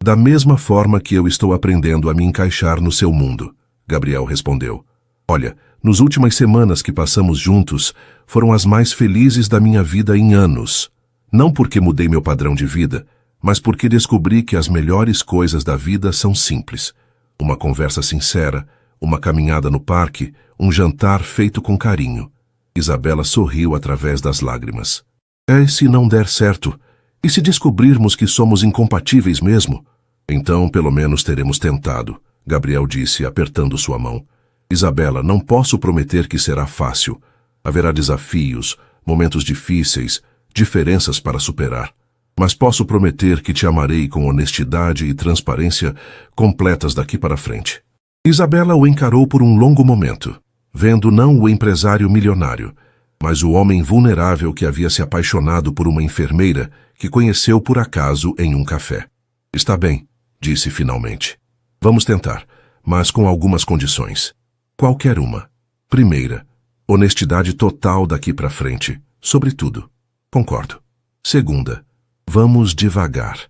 Da mesma forma que eu estou aprendendo a me encaixar no seu mundo, Gabriel respondeu. Olha, nas últimas semanas que passamos juntos, foram as mais felizes da minha vida em anos. Não porque mudei meu padrão de vida, mas porque descobri que as melhores coisas da vida são simples. Uma conversa sincera, uma caminhada no parque, um jantar feito com carinho. Isabela sorriu através das lágrimas. E se não der certo? E se descobrirmos que somos incompatíveis mesmo? Então, pelo menos teremos tentado, Gabriel disse, apertando sua mão. Isabela, não posso prometer que será fácil. Haverá desafios, momentos difíceis, diferenças para superar. Mas posso prometer que te amarei com honestidade e transparência completas daqui para frente. Isabela o encarou por um longo momento, vendo não o empresário milionário, mas o homem vulnerável que havia se apaixonado por uma enfermeira que conheceu por acaso em um café. Está bem, disse finalmente. Vamos tentar, mas com algumas condições. Qualquer uma. Primeira, honestidade total daqui para frente, sobre tudo. Concordo. Segunda, vamos devagar.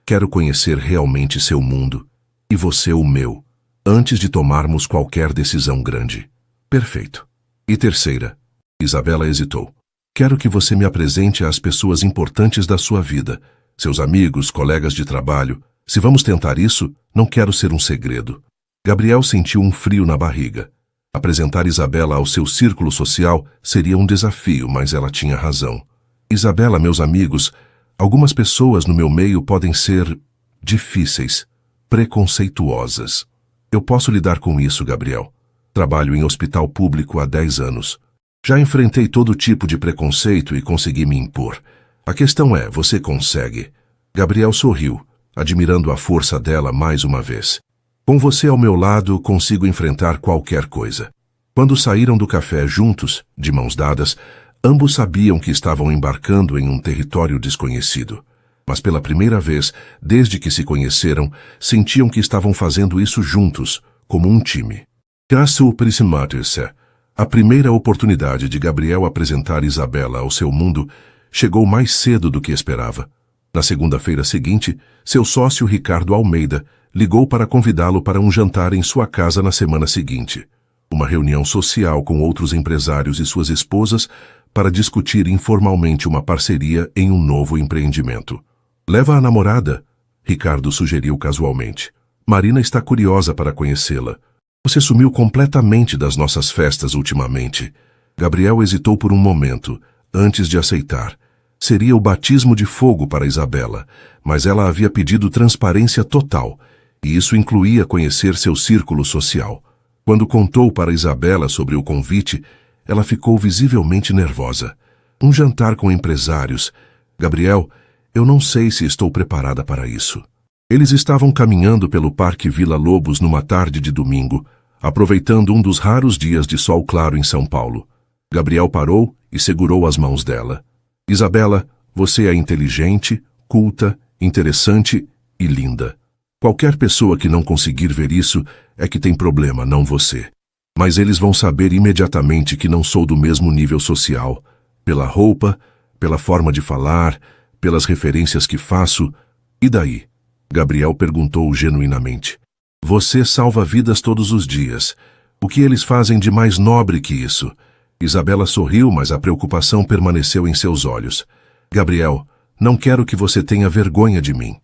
Quero conhecer realmente seu mundo, e você o meu, antes de tomarmos qualquer decisão grande. Perfeito. E terceira, Isabela hesitou. Quero que você me apresente às pessoas importantes da sua vida, seus amigos, colegas de trabalho. Se vamos tentar isso, não quero ser um segredo. Gabriel sentiu um frio na barriga. Apresentar Isabela ao seu círculo social seria um desafio, mas ela tinha razão. Isabela, meus amigos, algumas pessoas no meu meio podem ser difíceis, preconceituosas. Eu posso lidar com isso, Gabriel. Trabalho em hospital público há 10 anos. Já enfrentei todo tipo de preconceito e consegui me impor. A questão é, você consegue? Gabriel sorriu, admirando a força dela mais uma vez. Com você ao meu lado, consigo enfrentar qualquer coisa. Quando saíram do café juntos, de mãos dadas, ambos sabiam que estavam embarcando em um território desconhecido. Mas pela primeira vez, desde que se conheceram, sentiam que estavam fazendo isso juntos, como um time. Graças A primeira oportunidade de Gabriel apresentar Isabela ao seu mundo chegou mais cedo do que esperava. Na segunda-feira seguinte, seu sócio Ricardo Almeida ligou para convidá-lo para um jantar em sua casa na semana seguinte. Uma reunião social com outros empresários e suas esposas para discutir informalmente uma parceria em um novo empreendimento. Leva a namorada, Ricardo sugeriu casualmente. Marina está curiosa para conhecê-la. Você sumiu completamente das nossas festas ultimamente. Gabriel hesitou por um momento, antes de aceitar. Seria o batismo de fogo para Isabela, mas ela havia pedido transparência total, e isso incluía conhecer seu círculo social. Quando contou para Isabela sobre o convite, ela ficou visivelmente nervosa. Um jantar com empresários. Gabriel, eu não sei se estou preparada para isso. Eles estavam caminhando pelo Parque Vila Lobos numa tarde de domingo, aproveitando um dos raros dias de sol claro em São Paulo. Gabriel parou e segurou as mãos dela. Isabela, você é inteligente, culta, interessante e linda. Qualquer pessoa que não conseguir ver isso é que tem problema, não você. Mas eles vão saber imediatamente que não sou do mesmo nível social, pela roupa, pela forma de falar, pelas referências que faço. E daí? Gabriel perguntou genuinamente. Você salva vidas todos os dias. O que eles fazem de mais nobre que isso? Isabela sorriu, mas a preocupação permaneceu em seus olhos. Gabriel, não quero que você tenha vergonha de mim.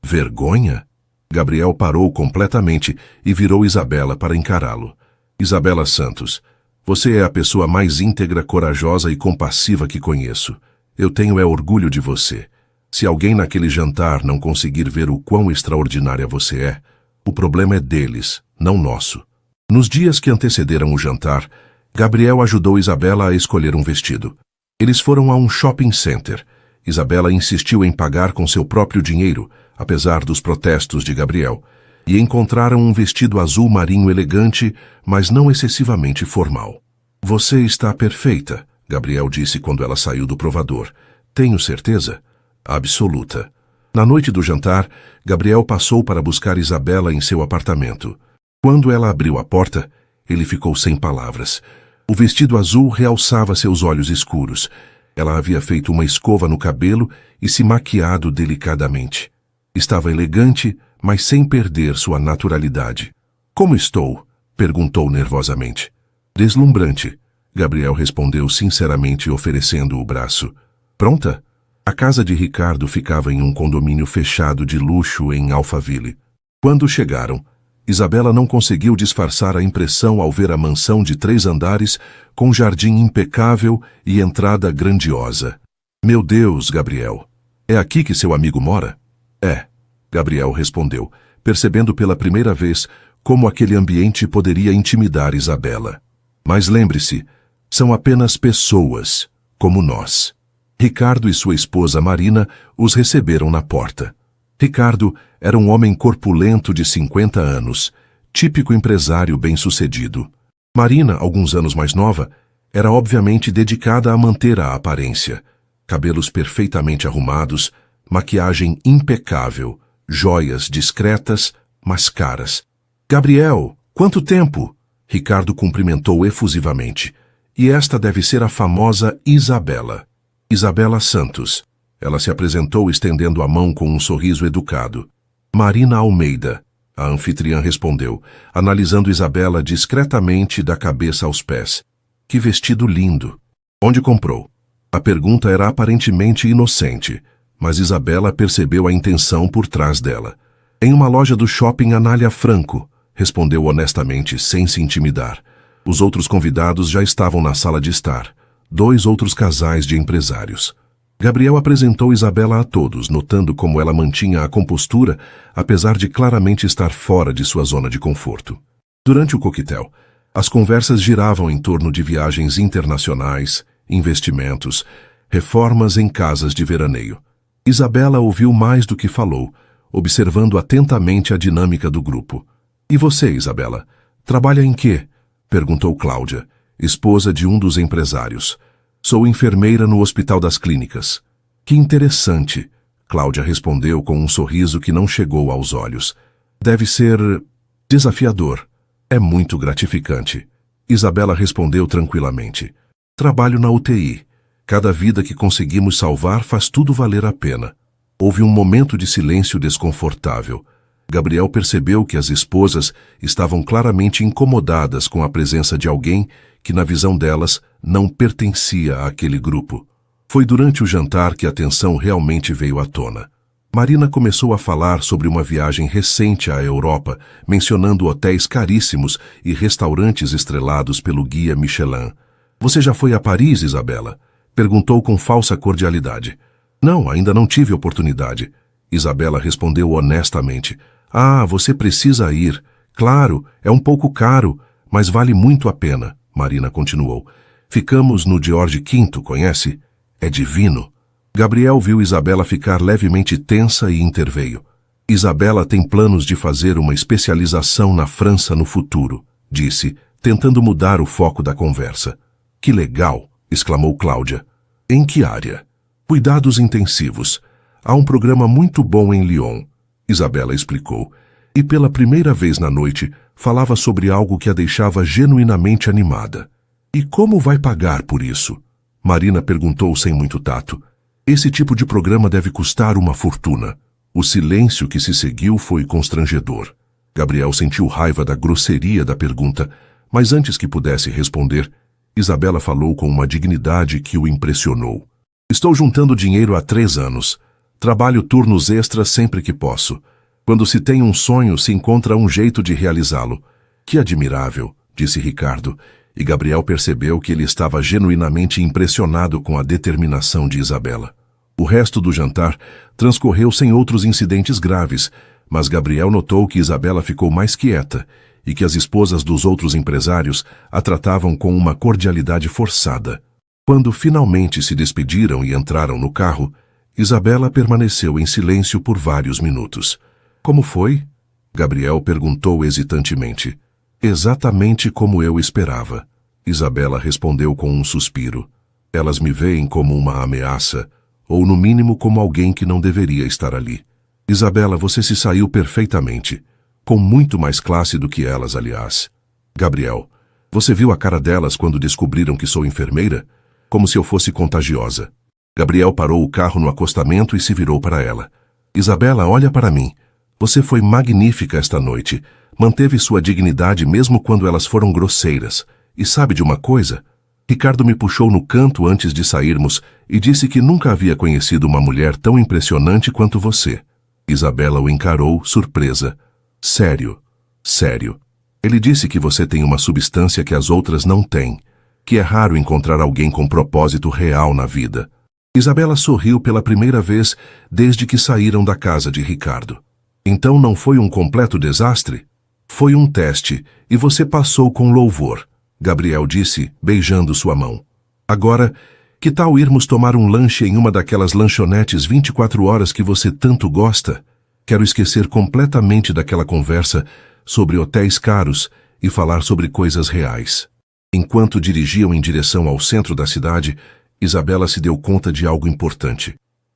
Vergonha? Gabriel parou completamente e virou Isabela para encará-lo. Isabela Santos, você é a pessoa mais íntegra, corajosa e compassiva que conheço. Eu tenho orgulho de você. Se alguém naquele jantar não conseguir ver o quão extraordinária você é, o problema é deles, não nosso. Nos dias que antecederam o jantar, Gabriel ajudou Isabela a escolher um vestido. Eles foram a um shopping center. Isabela insistiu em pagar com seu próprio dinheiro, apesar dos protestos de Gabriel, e encontraram um vestido azul marinho elegante, mas não excessivamente formal. Você está perfeita, Gabriel disse quando ela saiu do provador. Tenho certeza? Absoluta. Na noite do jantar, Gabriel passou para buscar Isabela em seu apartamento. Quando ela abriu a porta, ele ficou sem palavras. O vestido azul realçava seus olhos escuros. Ela havia feito uma escova no cabelo e se maquiado delicadamente. Estava elegante, mas sem perder sua naturalidade. Como estou? Perguntou nervosamente. Deslumbrante. Gabriel respondeu sinceramente, oferecendo o braço. Pronta? A casa de Ricardo ficava em um condomínio fechado de luxo em Alphaville. Quando chegaram, Isabela não conseguiu disfarçar a impressão ao ver a mansão de 3 andares com jardim impecável e entrada grandiosa. Meu Deus, Gabriel, é aqui que seu amigo mora? É, Gabriel respondeu, percebendo pela primeira vez como aquele ambiente poderia intimidar Isabela. Mas lembre-se, são apenas pessoas, como nós. Ricardo e sua esposa Marina os receberam na porta. Ricardo era um homem corpulento de 50 anos, típico empresário bem-sucedido. Marina, alguns anos mais nova, era obviamente dedicada a manter a aparência. Cabelos perfeitamente arrumados, maquiagem impecável, joias discretas, mas caras. Gabriel, quanto tempo? Ricardo cumprimentou efusivamente. E esta deve ser a famosa Isabela. Isabela Santos. Ela se apresentou estendendo a mão com um sorriso educado. Marina Almeida, a anfitriã respondeu, analisando Isabela discretamente da cabeça aos pés. Que vestido lindo! Onde comprou? A pergunta era aparentemente inocente, mas Isabela percebeu a intenção por trás dela. Em uma loja do shopping Anália Franco, respondeu honestamente, sem se intimidar. Os outros convidados já estavam na sala de estar. 2 outros casais de empresários. Gabriel apresentou Isabela a todos, notando como ela mantinha a compostura, apesar de claramente estar fora de sua zona de conforto. Durante o coquetel, as conversas giravam em torno de viagens internacionais, investimentos, reformas em casas de veraneio. Isabela ouviu mais do que falou, observando atentamente a dinâmica do grupo. E você, Isabela, trabalha em quê? Perguntou Cláudia, esposa de um dos empresários. Sou enfermeira no Hospital das Clínicas. Que interessante, Cláudia respondeu com um sorriso que não chegou aos olhos. Deve ser desafiador. É muito gratificante. Isabela respondeu tranquilamente. Trabalho na UTI. Cada vida que conseguimos salvar faz tudo valer a pena. Houve um momento de silêncio desconfortável. Gabriel percebeu que as esposas estavam claramente incomodadas com a presença de alguém que, na visão delas, não pertencia àquele grupo. Foi durante o jantar que a tensão realmente veio à tona. Marina começou a falar sobre uma viagem recente à Europa, mencionando hotéis caríssimos e restaurantes estrelados pelo guia Michelin. Você já foi a Paris, Isabela? Perguntou com falsa cordialidade. Não, ainda não tive oportunidade. Isabela respondeu honestamente. Ah, você precisa ir. Claro, é um pouco caro, mas vale muito a pena, Marina continuou. Ficamos no George V, conhece? É divino. Gabriel viu Isabela ficar levemente tensa e interveio. Isabela tem planos de fazer uma especialização na França no futuro, disse, tentando mudar o foco da conversa. Que legal, exclamou Cláudia. Em que área? Cuidados intensivos. Há um programa muito bom em Lyon, Isabela explicou, e pela primeira vez na noite falava sobre algo que a deixava genuinamente animada. E como vai pagar por isso? Marina perguntou sem muito tato. Esse tipo de programa deve custar uma fortuna. O silêncio que se seguiu foi constrangedor. Gabriel sentiu raiva da grosseria da pergunta, mas antes que pudesse responder, Isabela falou com uma dignidade que o impressionou. Estou juntando dinheiro há 3 anos. Trabalho turnos extras sempre que posso. Quando se tem um sonho, se encontra um jeito de realizá-lo. Que admirável, disse Ricardo, e Gabriel percebeu que ele estava genuinamente impressionado com a determinação de Isabela. O resto do jantar transcorreu sem outros incidentes graves, mas Gabriel notou que Isabela ficou mais quieta e que as esposas dos outros empresários a tratavam com uma cordialidade forçada. Quando finalmente se despediram e entraram no carro, Isabela permaneceu em silêncio por vários minutos. Como foi? Gabriel perguntou hesitantemente. Exatamente como eu esperava. Isabela respondeu com um suspiro. Elas me veem como uma ameaça, ou no mínimo como alguém que não deveria estar ali. Isabela, você se saiu perfeitamente. Com muito mais classe do que elas, aliás. Gabriel, você viu a cara delas quando descobriram que sou enfermeira? Como se eu fosse contagiosa. Gabriel parou o carro no acostamento e se virou para ela. Isabela, olha para mim. Você foi magnífica esta noite. Manteve sua dignidade mesmo quando elas foram grosseiras. E sabe de uma coisa? Ricardo me puxou no canto antes de sairmos e disse que nunca havia conhecido uma mulher tão impressionante quanto você. Isabela o encarou, surpresa. Sério, sério. Ele disse que você tem uma substância que as outras não têm, que é raro encontrar alguém com propósito real na vida. Isabela sorriu pela primeira vez desde que saíram da casa de Ricardo. Então não foi um completo desastre? Foi um teste, e você passou com louvor. Gabriel disse, beijando sua mão. Agora, que tal irmos tomar um lanche em uma daquelas lanchonetes 24 horas que você tanto gosta? Quero esquecer completamente daquela conversa sobre hotéis caros e falar sobre coisas reais. Enquanto dirigiam em direção ao centro da cidade, Isabela se deu conta de algo importante.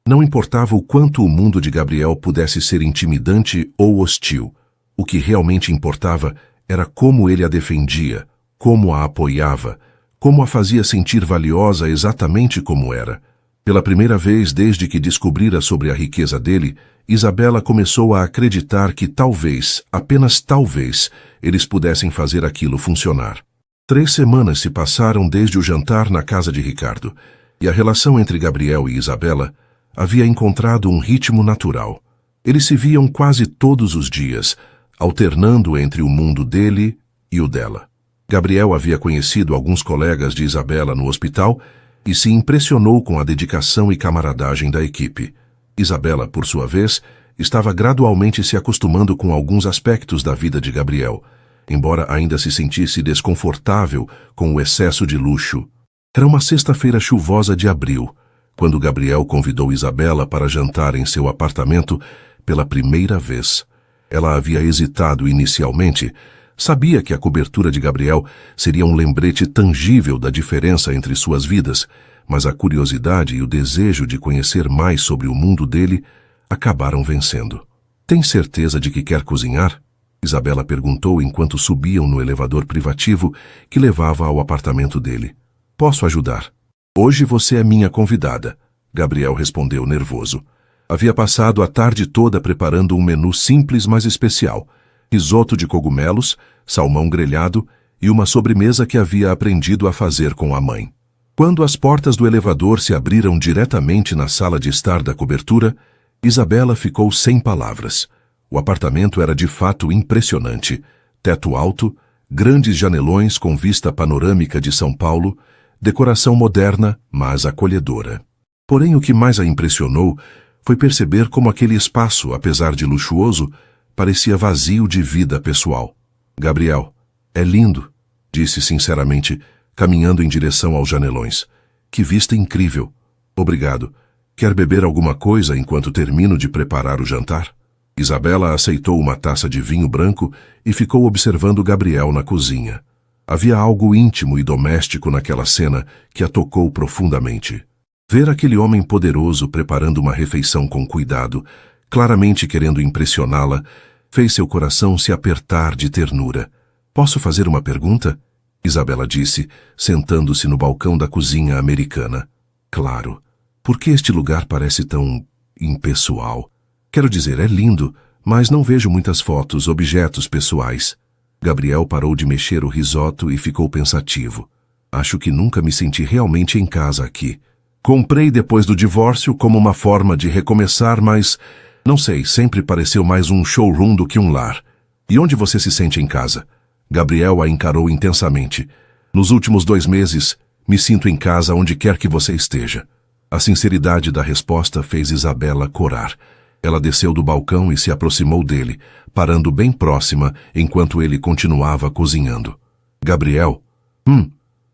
Não importava o quanto o mundo de Gabriel pudesse ser intimidante ou hostil. O que realmente importava era como ele a defendia, como a apoiava, como a fazia sentir valiosa exatamente como era. Pela primeira vez desde que descobrira sobre a riqueza dele, Isabela começou a acreditar que talvez, apenas talvez, eles pudessem fazer aquilo funcionar. 3 semanas se passaram desde o jantar na casa de Ricardo, e a relação entre Gabriel e Isabela havia encontrado um ritmo natural. Eles se viam quase todos os dias, alternando entre o mundo dele e o dela. Gabriel havia conhecido alguns colegas de Isabela no hospital e se impressionou com a dedicação e camaradagem da equipe. Isabela, por sua vez, estava gradualmente se acostumando com alguns aspectos da vida de Gabriel, embora ainda se sentisse desconfortável com o excesso de luxo. Era uma sexta-feira chuvosa de abril, quando Gabriel convidou Isabela para jantar em seu apartamento pela primeira vez. Ela havia hesitado inicialmente. Sabia que a cobertura de Gabriel seria um lembrete tangível da diferença entre suas vidas, mas a curiosidade e o desejo de conhecer mais sobre o mundo dele acabaram vencendo. Tem certeza de que quer cozinhar? Isabela perguntou enquanto subiam no elevador privativo que levava ao apartamento dele. Posso ajudar? Hoje você é minha convidada, Gabriel respondeu nervoso. Havia passado a tarde toda preparando um menu simples, mas especial. Risoto de cogumelos, salmão grelhado e uma sobremesa que havia aprendido a fazer com a mãe. Quando as portas do elevador se abriram diretamente na sala de estar da cobertura, Isabela ficou sem palavras. O apartamento era de fato impressionante. Teto alto, grandes janelões com vista panorâmica de São Paulo, decoração moderna, mas acolhedora. Porém, o que mais a impressionou foi perceber como aquele espaço, apesar de luxuoso, parecia vazio de vida pessoal. Gabriel, é lindo, disse sinceramente, caminhando em direção aos janelões. Que vista incrível. Obrigado. Quer beber alguma coisa enquanto termino de preparar o jantar? Isabela aceitou uma taça de vinho branco e ficou observando Gabriel na cozinha. Havia algo íntimo e doméstico naquela cena que a tocou profundamente. Ver aquele homem poderoso preparando uma refeição com cuidado, claramente querendo impressioná-la, fez seu coração se apertar de ternura. Posso fazer uma pergunta? Isabela disse, sentando-se no balcão da cozinha americana. Claro. Por que este lugar parece tão impessoal? Quero dizer, é lindo, mas não vejo muitas fotos, objetos pessoais. Gabriel parou de mexer o risoto e ficou pensativo. Acho que nunca me senti realmente em casa aqui. Comprei depois do divórcio como uma forma de recomeçar, mas, não sei, sempre pareceu mais um showroom do que um lar. E onde você se sente em casa? Gabriel a encarou intensamente. Nos últimos 2 meses, me sinto em casa onde quer que você esteja. A sinceridade da resposta fez Isabela corar. Ela desceu do balcão e se aproximou dele, parando bem próxima enquanto ele continuava cozinhando. Gabriel,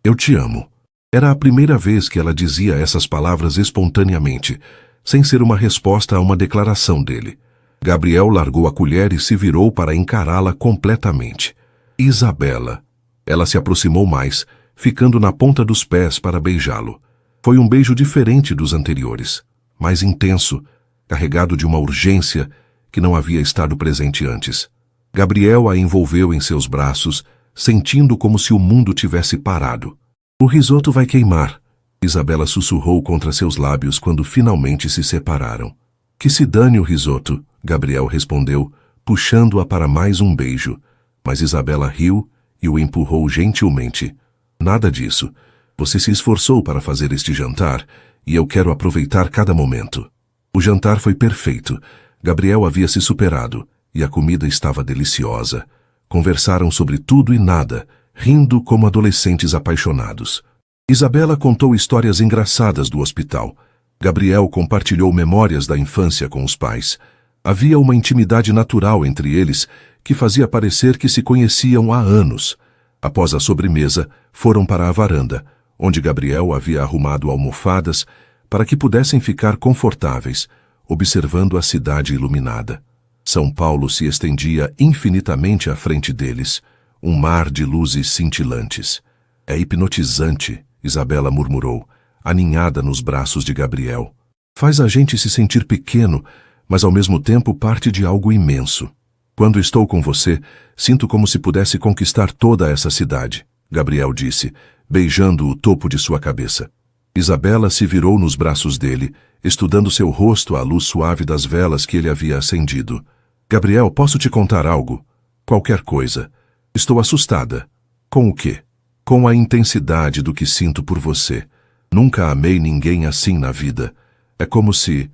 eu te amo. Era a primeira vez que ela dizia essas palavras espontaneamente, sem ser uma resposta a uma declaração dele. Gabriel largou a colher e se virou para encará-la completamente. Isabela. Ela se aproximou mais, ficando na ponta dos pés para beijá-lo. Foi um beijo diferente dos anteriores, mais intenso, carregado de uma urgência que não havia estado presente antes. Gabriel a envolveu em seus braços, sentindo como se o mundo tivesse parado. O risoto vai queimar, Isabela sussurrou contra seus lábios quando finalmente se separaram. Que se dane o risoto, Gabriel respondeu, puxando-a para mais um beijo. Mas Isabela riu e o empurrou gentilmente. Nada disso. Você se esforçou para fazer este jantar e eu quero aproveitar cada momento. O jantar foi perfeito. Gabriel havia se superado e a comida estava deliciosa. Conversaram sobre tudo e nada, rindo como adolescentes apaixonados. Isabela contou histórias engraçadas do hospital. Gabriel compartilhou memórias da infância com os pais. Havia uma intimidade natural entre eles que fazia parecer que se conheciam há anos. Após a sobremesa, foram para a varanda, onde Gabriel havia arrumado almofadas para que pudessem ficar confortáveis, observando a cidade iluminada. São Paulo se estendia infinitamente à frente deles, um mar de luzes cintilantes. É hipnotizante, Isabela murmurou, aninhada nos braços de Gabriel. Faz a gente se sentir pequeno, mas ao mesmo tempo parte de algo imenso. Quando estou com você, sinto como se pudesse conquistar toda essa cidade, Gabriel disse, beijando o topo de sua cabeça. Isabela se virou nos braços dele, estudando seu rosto à luz suave das velas que ele havia acendido. Gabriel, posso te contar algo? Qualquer coisa. Estou assustada. Com o quê? Com a intensidade do que sinto por você. Nunca amei ninguém assim na vida. É como se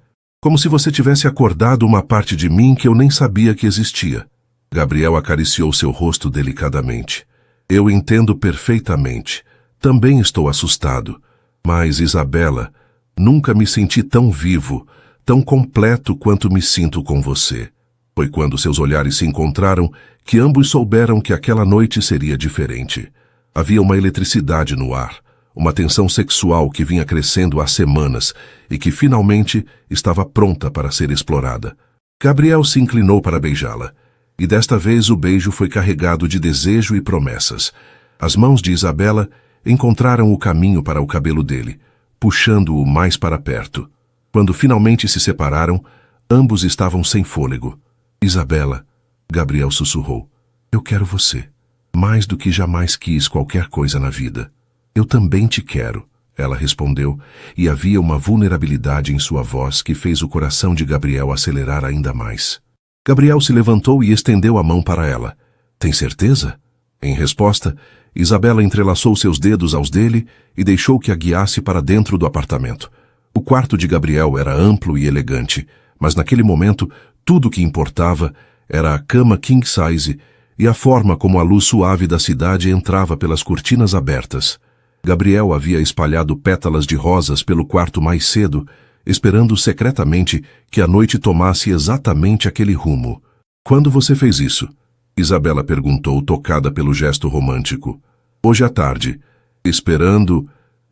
você tivesse acordado uma parte de mim que eu nem sabia que existia. Gabriel acariciou seu rosto delicadamente. Eu entendo perfeitamente. Também estou assustado. Mas, Isabela, nunca me senti tão vivo, tão completo quanto me sinto com você. Foi quando seus olhares se encontraram que ambos souberam que aquela noite seria diferente. Havia uma eletricidade no ar, uma tensão sexual que vinha crescendo há semanas e que finalmente estava pronta para ser explorada. Gabriel se inclinou para beijá-la, e desta vez o beijo foi carregado de desejo e promessas. As mãos de Isabela encontraram o caminho para o cabelo dele, puxando-o mais para perto. Quando finalmente se separaram, ambos estavam sem fôlego. Isabela, Gabriel sussurrou. Eu quero você. Mais do que jamais quis qualquer coisa na vida. Eu também te quero, ela respondeu, e havia uma vulnerabilidade em sua voz que fez o coração de Gabriel acelerar ainda mais. Gabriel se levantou e estendeu a mão para ela. Tem certeza? Em resposta, Isabela entrelaçou seus dedos aos dele e deixou que a guiasse para dentro do apartamento. O quarto de Gabriel era amplo e elegante, mas naquele momento tudo o que importava era a cama king size e a forma como a luz suave da cidade entrava pelas cortinas abertas. Gabriel havia espalhado pétalas de rosas pelo quarto mais cedo, esperando secretamente que a noite tomasse exatamente aquele rumo. Quando você fez isso? Isabela perguntou, tocada pelo gesto romântico. Hoje à tarde,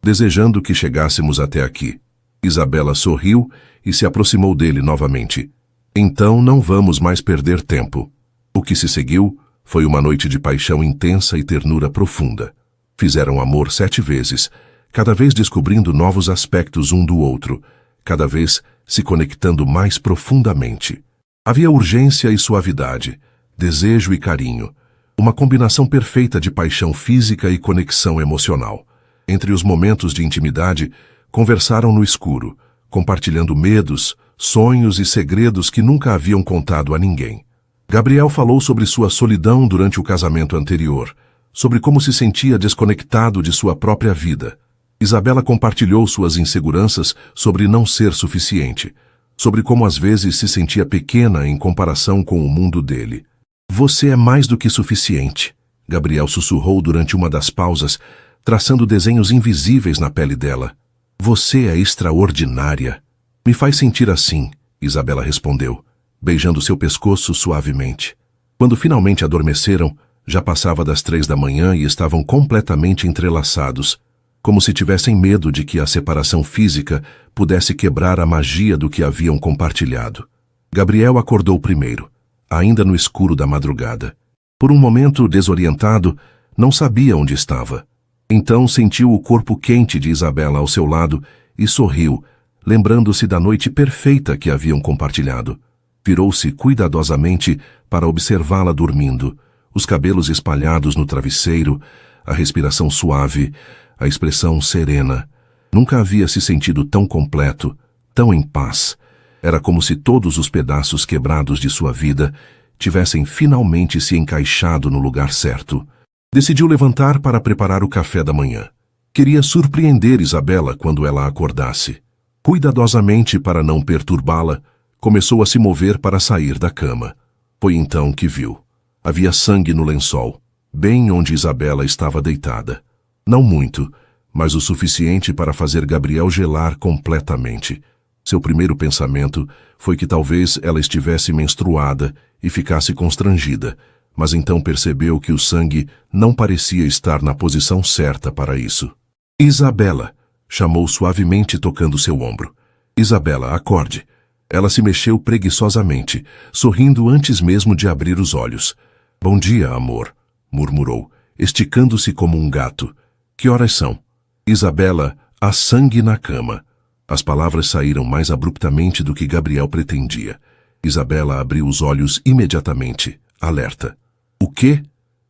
desejando que chegássemos até aqui. Isabela sorriu e se aproximou dele novamente. Então não vamos mais perder tempo. O que se seguiu foi uma noite de paixão intensa e ternura profunda. Fizeram amor 7 vezes, cada vez descobrindo novos aspectos um do outro, cada vez se conectando mais profundamente. Havia urgência e suavidade, desejo e carinho, uma combinação perfeita de paixão física e conexão emocional. Entre os momentos de intimidade, conversaram no escuro, compartilhando medos, sonhos e segredos que nunca haviam contado a ninguém. Gabriel falou sobre sua solidão durante o casamento anterior, sobre como se sentia desconectado de sua própria vida. Isabela compartilhou suas inseguranças sobre não ser suficiente, sobre como às vezes se sentia pequena em comparação com o mundo dele. Você é mais do que suficiente, Gabriel sussurrou durante uma das pausas, traçando desenhos invisíveis na pele dela. Você é extraordinária. Me faz sentir assim, Isabela respondeu, beijando seu pescoço suavemente. Quando finalmente adormeceram, já passava das 3 da manhã e estavam completamente entrelaçados, como se tivessem medo de que a separação física pudesse quebrar a magia do que haviam compartilhado. Gabriel acordou primeiro, ainda no escuro da madrugada. Por um momento, desorientado, não sabia onde estava. Então sentiu o corpo quente de Isabela ao seu lado e sorriu, lembrando-se da noite perfeita que haviam compartilhado. Virou-se cuidadosamente para observá-la dormindo, os cabelos espalhados no travesseiro, a respiração suave, a expressão serena. Nunca havia se sentido tão completo, tão em paz. Era como se todos os pedaços quebrados de sua vida tivessem finalmente se encaixado no lugar certo. Decidiu levantar para preparar o café da manhã. Queria surpreender Isabela quando ela acordasse. Cuidadosamente, para não perturbá-la, começou a se mover para sair da cama. Foi então que viu. Havia sangue no lençol, bem onde Isabela estava deitada. Não muito, mas o suficiente para fazer Gabriel gelar completamente. Seu primeiro pensamento foi que talvez ela estivesse menstruada e ficasse constrangida, mas então percebeu que o sangue não parecia estar na posição certa para isso. Isabela, chamou suavemente tocando seu ombro. Isabela, acorde. Ela se mexeu preguiçosamente, sorrindo antes mesmo de abrir os olhos. Bom dia, amor, murmurou, esticando-se como um gato. Que horas são? Isabela, há sangue na cama. As palavras saíram mais abruptamente do que Gabriel pretendia. Isabela abriu os olhos imediatamente, alerta. O quê?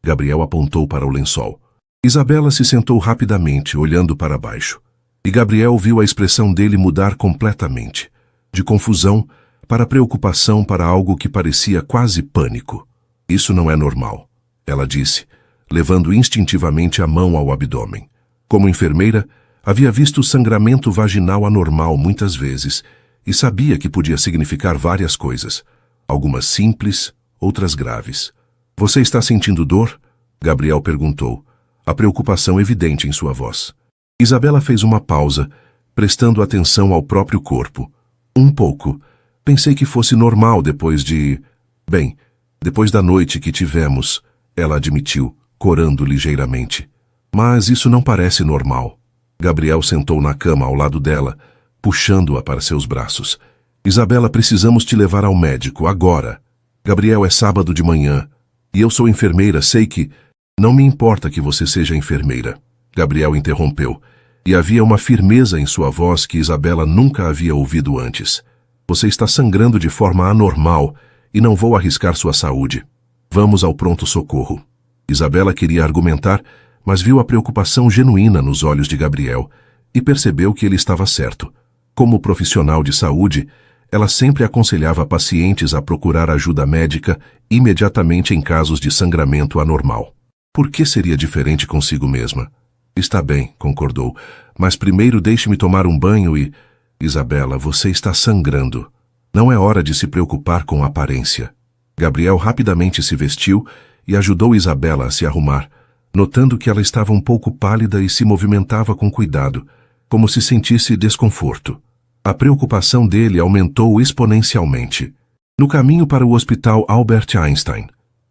Gabriel apontou para o lençol. Isabela se sentou rapidamente, olhando para baixo. E Gabriel viu a expressão dele mudar completamente. De confusão para preocupação para algo que parecia quase pânico. Isso não é normal, ela disse, levando instintivamente a mão ao abdômen. Como enfermeira, havia visto sangramento vaginal anormal muitas vezes e sabia que podia significar várias coisas, algumas simples, outras graves. Você está sentindo dor? Gabriel perguntou, a preocupação evidente em sua voz. Isabela fez uma pausa, prestando atenção ao próprio corpo. Um pouco. Pensei que fosse normal depois da noite que tivemos, ela admitiu, corando ligeiramente. Mas isso não parece normal. Gabriel sentou na cama ao lado dela, puxando-a para seus braços. Isabela, precisamos te levar ao médico, agora. Gabriel, é sábado de manhã, e eu sou enfermeira, sei que... Não me importa que você seja enfermeira. Gabriel interrompeu, e havia uma firmeza em sua voz que Isabela nunca havia ouvido antes. Você está sangrando de forma anormal, e não vou arriscar sua saúde. Vamos ao pronto-socorro. Isabela queria argumentar, mas viu a preocupação genuína nos olhos de Gabriel e percebeu que ele estava certo. Como profissional de saúde, ela sempre aconselhava pacientes a procurar ajuda médica imediatamente em casos de sangramento anormal. Por que seria diferente consigo mesma? Está bem, concordou, mas primeiro deixe-me tomar um banho e... Isabela, você está sangrando. Não é hora de se preocupar com a aparência. Gabriel rapidamente se vestiu e ajudou Isabela a se arrumar, notando que ela estava um pouco pálida e se movimentava com cuidado, como se sentisse desconforto. A preocupação dele aumentou exponencialmente. No caminho para o hospital Albert Einstein,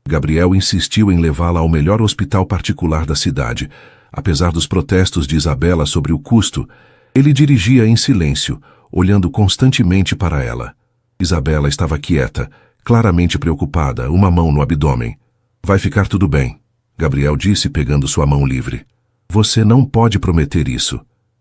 Gabriel insistiu em levá-la ao melhor hospital particular da cidade. Apesar dos protestos de Isabela sobre o custo, ele dirigia em silêncio, olhando constantemente para ela. Isabela estava quieta, claramente preocupada, uma mão no abdômen. Vai ficar tudo bem, Gabriel disse pegando sua mão livre. Você não pode prometer isso.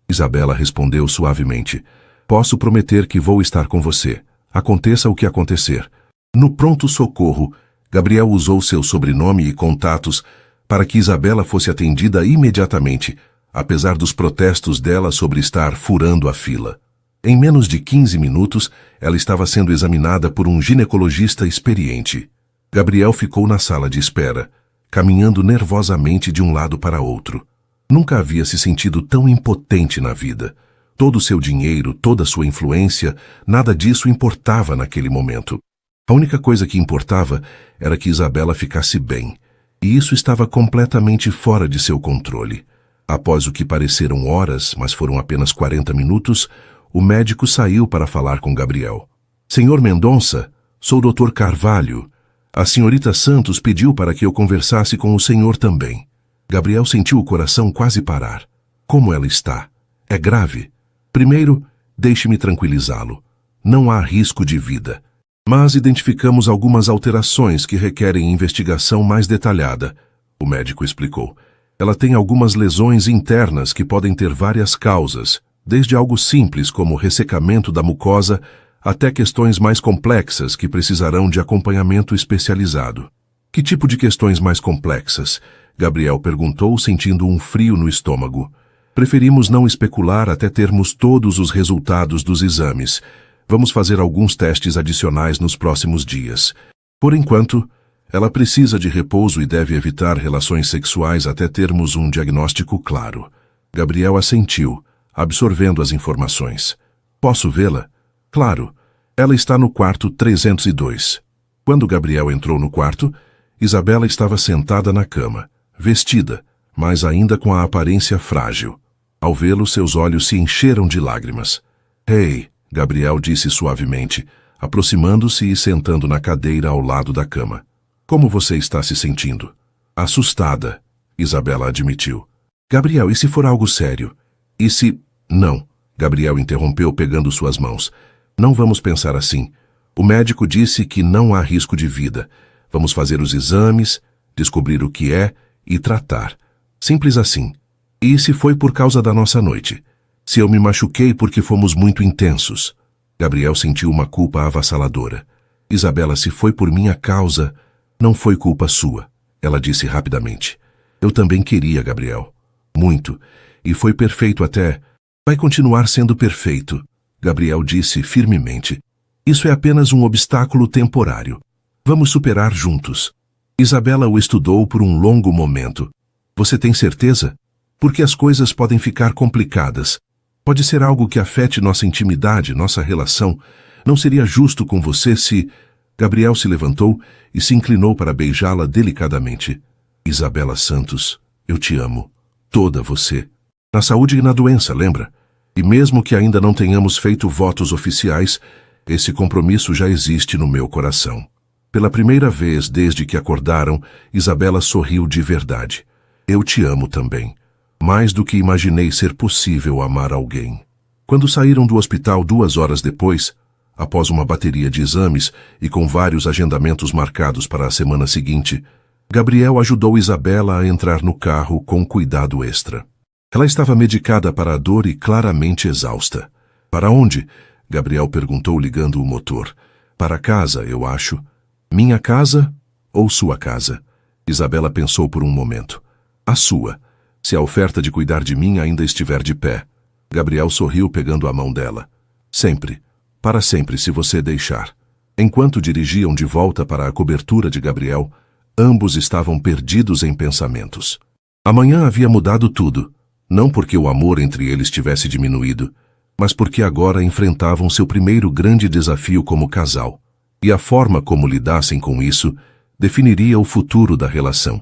Isabela respondeu suavemente. Posso prometer que vou estar com você, aconteça o que acontecer. No pronto-socorro, Gabriel usou seu sobrenome e contatos para que Isabela fosse atendida imediatamente, apesar dos protestos dela sobre estar furando a fila. Em menos de 15 minutos, ela estava sendo examinada por um ginecologista experiente. Gabriel ficou na sala de espera, caminhando nervosamente de um lado para outro. Nunca havia se sentido tão impotente na vida. Todo o seu dinheiro, toda a sua influência, nada disso importava naquele momento. A única coisa que importava era que Isabela ficasse bem, e isso estava completamente fora de seu controle. Após o que pareceram horas, mas foram apenas 40 minutos, o médico saiu para falar com Gabriel. Senhor Mendonça, sou o Dr. Carvalho. A senhorita Santos pediu para que eu conversasse com o senhor também. Gabriel sentiu o coração quase parar. Como ela está? É grave? Primeiro, deixe-me tranquilizá-lo. Não há risco de vida. Mas identificamos algumas alterações que requerem investigação mais detalhada, o médico explicou. Ela tem algumas lesões internas que podem ter várias causas, desde algo simples como ressecamento da mucosa até questões mais complexas que precisarão de acompanhamento especializado. Que tipo de questões mais complexas? Gabriel perguntou, sentindo um frio no estômago. Preferimos não especular até termos todos os resultados dos exames. Vamos fazer alguns testes adicionais nos próximos dias. Por enquanto, ela precisa de repouso e deve evitar relações sexuais até termos um diagnóstico claro. Gabriel assentiu, absorvendo as informações. Posso vê-la? Claro. Ela está no quarto 302. Quando Gabriel entrou no quarto, Isabela estava sentada na cama, vestida, mas ainda com a aparência frágil. Ao vê-lo, seus olhos se encheram de lágrimas. Ei, Gabriel disse suavemente, aproximando-se e sentando na cadeira ao lado da cama. Como você está se sentindo? Assustada, Isabela admitiu. Gabriel, e se for algo sério? E se... Não, Gabriel interrompeu pegando suas mãos. Não vamos pensar assim. O médico disse que não há risco de vida. Vamos fazer os exames, descobrir o que é e tratar. Simples assim. E se foi por causa da nossa noite? Se eu me machuquei porque fomos muito intensos? Gabriel sentiu uma culpa avassaladora. Isabela, se foi por minha causa, não foi culpa sua, ela disse rapidamente. Eu também queria, Gabriel. Muito. E foi perfeito até... Vai continuar sendo perfeito, Gabriel disse firmemente. Isso é apenas um obstáculo temporário. Vamos superar juntos. Isabela o estudou por um longo momento. Você tem certeza? Porque as coisas podem ficar complicadas. Pode ser algo que afete nossa intimidade, nossa relação. Não seria justo com você se... Gabriel se levantou e se inclinou para beijá-la delicadamente. Isabela Santos, eu te amo. Toda você. Na saúde e na doença, lembra? E mesmo que ainda não tenhamos feito votos oficiais, esse compromisso já existe no meu coração. Pela primeira vez desde que acordaram, Isabela sorriu de verdade. Eu te amo também. Mais do que imaginei ser possível amar alguém. Quando saíram do hospital 2 horas depois, após uma bateria de exames e com vários agendamentos marcados para a semana seguinte, Gabriel ajudou Isabela a entrar no carro com cuidado extra. Ela estava medicada para a dor e claramente exausta. Para onde? Gabriel perguntou ligando o motor. Para casa, eu acho. Minha casa? ou sua casa? Isabela pensou por um momento. A sua, se a oferta de cuidar de mim ainda estiver de pé. Gabriel sorriu pegando a mão dela. Sempre, para sempre, se você deixar. Enquanto dirigiam de volta para a cobertura de Gabriel, ambos estavam perdidos em pensamentos. Amanhã havia mudado tudo, não porque o amor entre eles tivesse diminuído, mas porque agora enfrentavam seu primeiro grande desafio como casal, e a forma como lidassem com isso definiria o futuro da relação.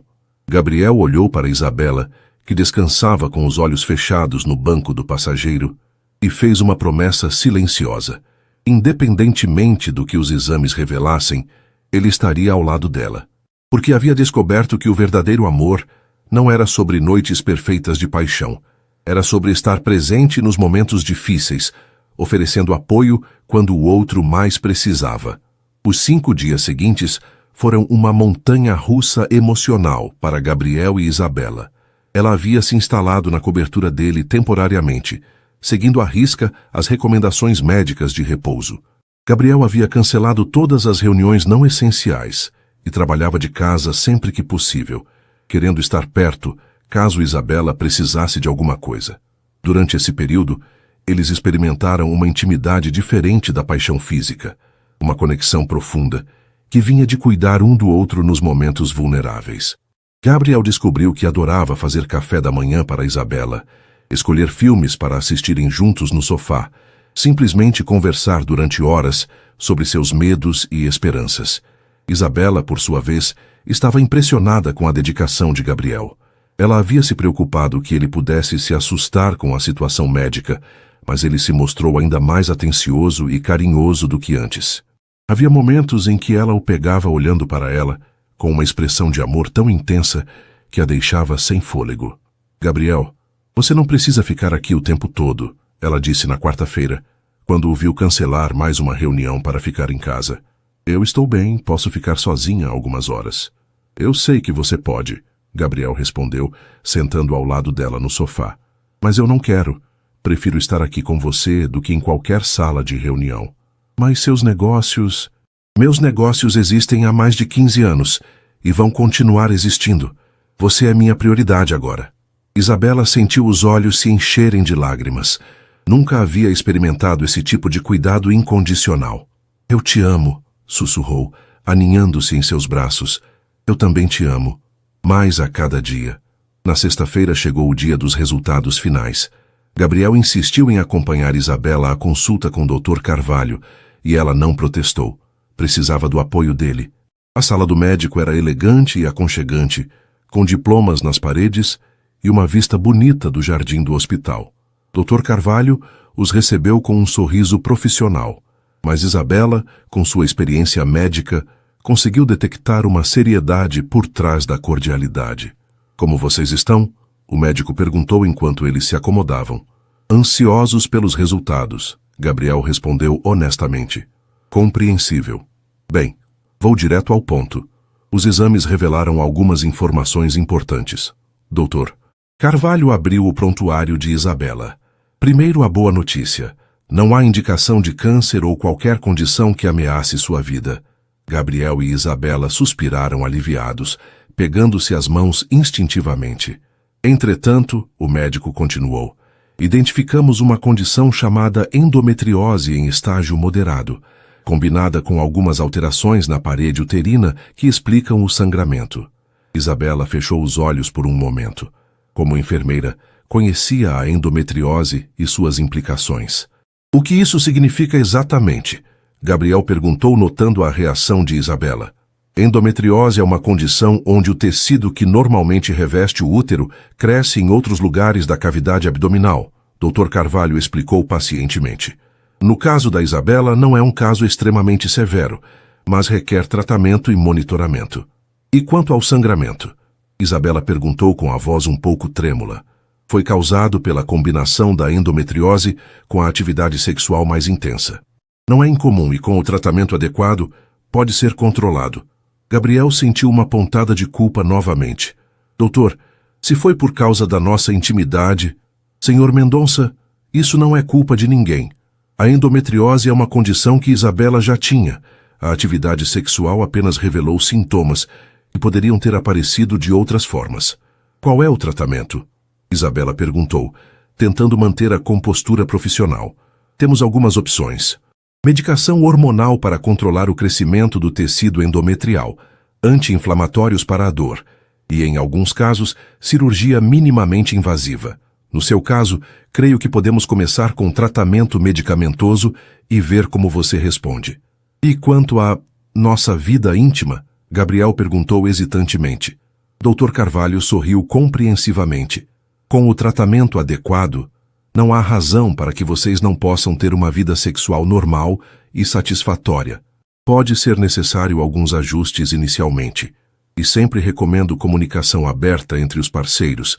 Gabriel olhou para Isabela, que descansava com os olhos fechados no banco do passageiro, e fez uma promessa silenciosa. Independentemente do que os exames revelassem, ele estaria ao lado dela. Porque havia descoberto que o verdadeiro amor não era sobre noites perfeitas de paixão. Era sobre estar presente nos momentos difíceis, oferecendo apoio quando o outro mais precisava. Os 5 dias seguintes foram uma montanha-russa emocional para Gabriel e Isabela. Ela havia se instalado na cobertura dele temporariamente, seguindo à risca as recomendações médicas de repouso. Gabriel havia cancelado todas as reuniões não essenciais e trabalhava de casa sempre que possível, querendo estar perto caso Isabela precisasse de alguma coisa. Durante esse período, eles experimentaram uma intimidade diferente da paixão física, uma conexão profunda, que vinha de cuidar um do outro nos momentos vulneráveis. Gabriel descobriu que adorava fazer café da manhã para Isabela, escolher filmes para assistirem juntos no sofá, simplesmente conversar durante horas sobre seus medos e esperanças. Isabela, por sua vez, estava impressionada com a dedicação de Gabriel. Ela havia se preocupado que ele pudesse se assustar com a situação médica, mas ele se mostrou ainda mais atencioso e carinhoso do que antes. Havia momentos em que ela o pegava olhando para ela, com uma expressão de amor tão intensa que a deixava sem fôlego. Gabriel, você não precisa ficar aqui o tempo todo, ela disse na quarta-feira, quando o viu cancelar mais uma reunião para ficar em casa. Eu estou bem, posso ficar sozinha algumas horas. Eu sei que você pode, Gabriel respondeu, sentando ao lado dela no sofá. Mas eu não quero. Prefiro estar aqui com você do que em qualquer sala de reunião. Mas seus negócios... Meus negócios existem há mais de 15 anos e vão continuar existindo. Você é minha prioridade agora. Isabela sentiu os olhos se encherem de lágrimas. Nunca havia experimentado esse tipo de cuidado incondicional. Eu te amo, sussurrou, aninhando-se em seus braços. Eu também te amo. Mais a cada dia. Na sexta-feira chegou o dia dos resultados finais. Gabriel insistiu em acompanhar Isabela à consulta com o Dr. Carvalho, e ela não protestou. Precisava do apoio dele. A sala do médico era elegante e aconchegante, com diplomas nas paredes e uma vista bonita do jardim do hospital. Dr. Carvalho os recebeu com um sorriso profissional, mas Isabela, com sua experiência médica, conseguiu detectar uma seriedade por trás da cordialidade. Como vocês estão? O médico perguntou enquanto eles se acomodavam. Ansiosos pelos resultados, Gabriel respondeu honestamente. Compreensível. Bem, vou direto ao ponto. Os exames revelaram algumas informações importantes. Doutor. Carvalho abriu o prontuário de Isabela. Primeiro, a boa notícia. Não há indicação de câncer ou qualquer condição que ameace sua vida. Gabriel e Isabela suspiraram aliviados, pegando-se as mãos instintivamente. Entretanto, o médico continuou, identificamos uma condição chamada endometriose em estágio moderado, combinada com algumas alterações na parede uterina que explicam o sangramento. Isabela fechou os olhos por um momento. Como enfermeira, conhecia a endometriose e suas implicações. O que isso significa exatamente? Gabriel perguntou, notando a reação de Isabela. Endometriose é uma condição onde o tecido que normalmente reveste o útero cresce em outros lugares da cavidade abdominal, Dr. Carvalho explicou pacientemente. No caso da Isabela, não é um caso extremamente severo, mas requer tratamento e monitoramento. E quanto ao sangramento? Isabela perguntou com a voz um pouco trêmula. Foi causado pela combinação da endometriose com a atividade sexual mais intensa. Não é incomum e com o tratamento adequado, pode ser controlado. Gabriel sentiu uma pontada de culpa novamente. Doutor, se foi por causa da nossa intimidade... Senhor Mendonça, isso não é culpa de ninguém. A endometriose é uma condição que Isabela já tinha. A atividade sexual apenas revelou sintomas que poderiam ter aparecido de outras formas. Qual é o tratamento? Isabela perguntou, tentando manter a compostura profissional. Temos algumas opções. Medicação hormonal para controlar o crescimento do tecido endometrial, anti-inflamatórios para a dor e, em alguns casos, cirurgia minimamente invasiva. No seu caso, creio que podemos começar com tratamento medicamentoso e ver como você responde. E quanto à nossa vida íntima? Gabriel perguntou hesitantemente. Dr. Carvalho sorriu compreensivamente. Com o tratamento adequado, não há razão para que vocês não possam ter uma vida sexual normal e satisfatória. Pode ser necessário alguns ajustes inicialmente, e sempre recomendo comunicação aberta entre os parceiros,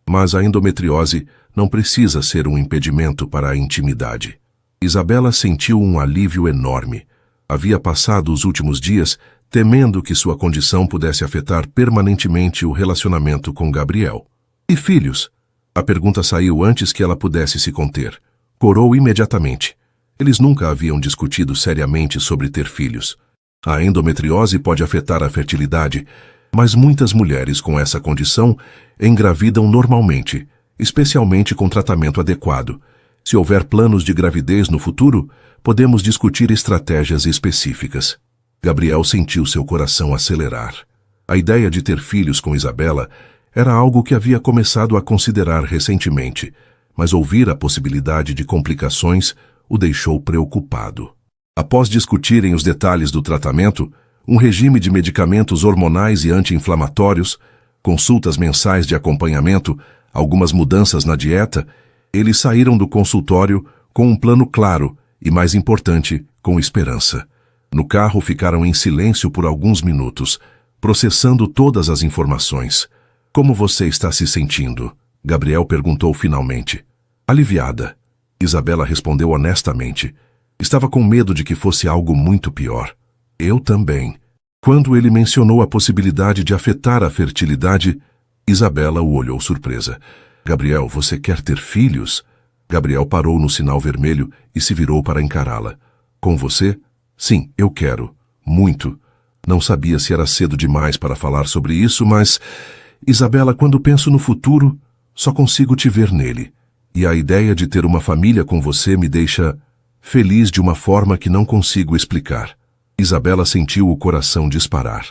mas a endometriose não precisa ser um impedimento para a intimidade. Isabela sentiu um alívio enorme. Havia passado os últimos dias temendo que sua condição pudesse afetar permanentemente o relacionamento com Gabriel. E filhos? A pergunta saiu antes que ela pudesse se conter. Corou imediatamente. Eles nunca haviam discutido seriamente sobre ter filhos. A endometriose pode afetar a fertilidade, mas muitas mulheres com essa condição engravidam normalmente, especialmente com tratamento adequado. Se houver planos de gravidez no futuro, podemos discutir estratégias específicas. Gabriel sentiu seu coração acelerar. A ideia de ter filhos com Isabela era algo que havia começado a considerar recentemente, mas ouvir a possibilidade de complicações o deixou preocupado. Após discutirem os detalhes do tratamento, um regime de medicamentos hormonais e anti-inflamatórios, consultas mensais de acompanhamento, algumas mudanças na dieta, eles saíram do consultório com um plano claro e, mais importante, com esperança. No carro ficaram em silêncio por alguns minutos, processando todas as informações. Como você está se sentindo? Gabriel perguntou finalmente. Aliviada. Isabela respondeu honestamente. Estava com medo de que fosse algo muito pior. Eu também. Quando ele mencionou a possibilidade de afetar a fertilidade, Isabela o olhou surpresa. Gabriel, você quer ter filhos? Gabriel parou no sinal vermelho e se virou para encará-la. Com você? Sim, eu quero. Muito. Não sabia se era cedo demais para falar sobre isso, mas... Isabela, quando penso no futuro, só consigo te ver nele. E a ideia de ter uma família com você me deixa feliz de uma forma que não consigo explicar. Isabela sentiu o coração disparar.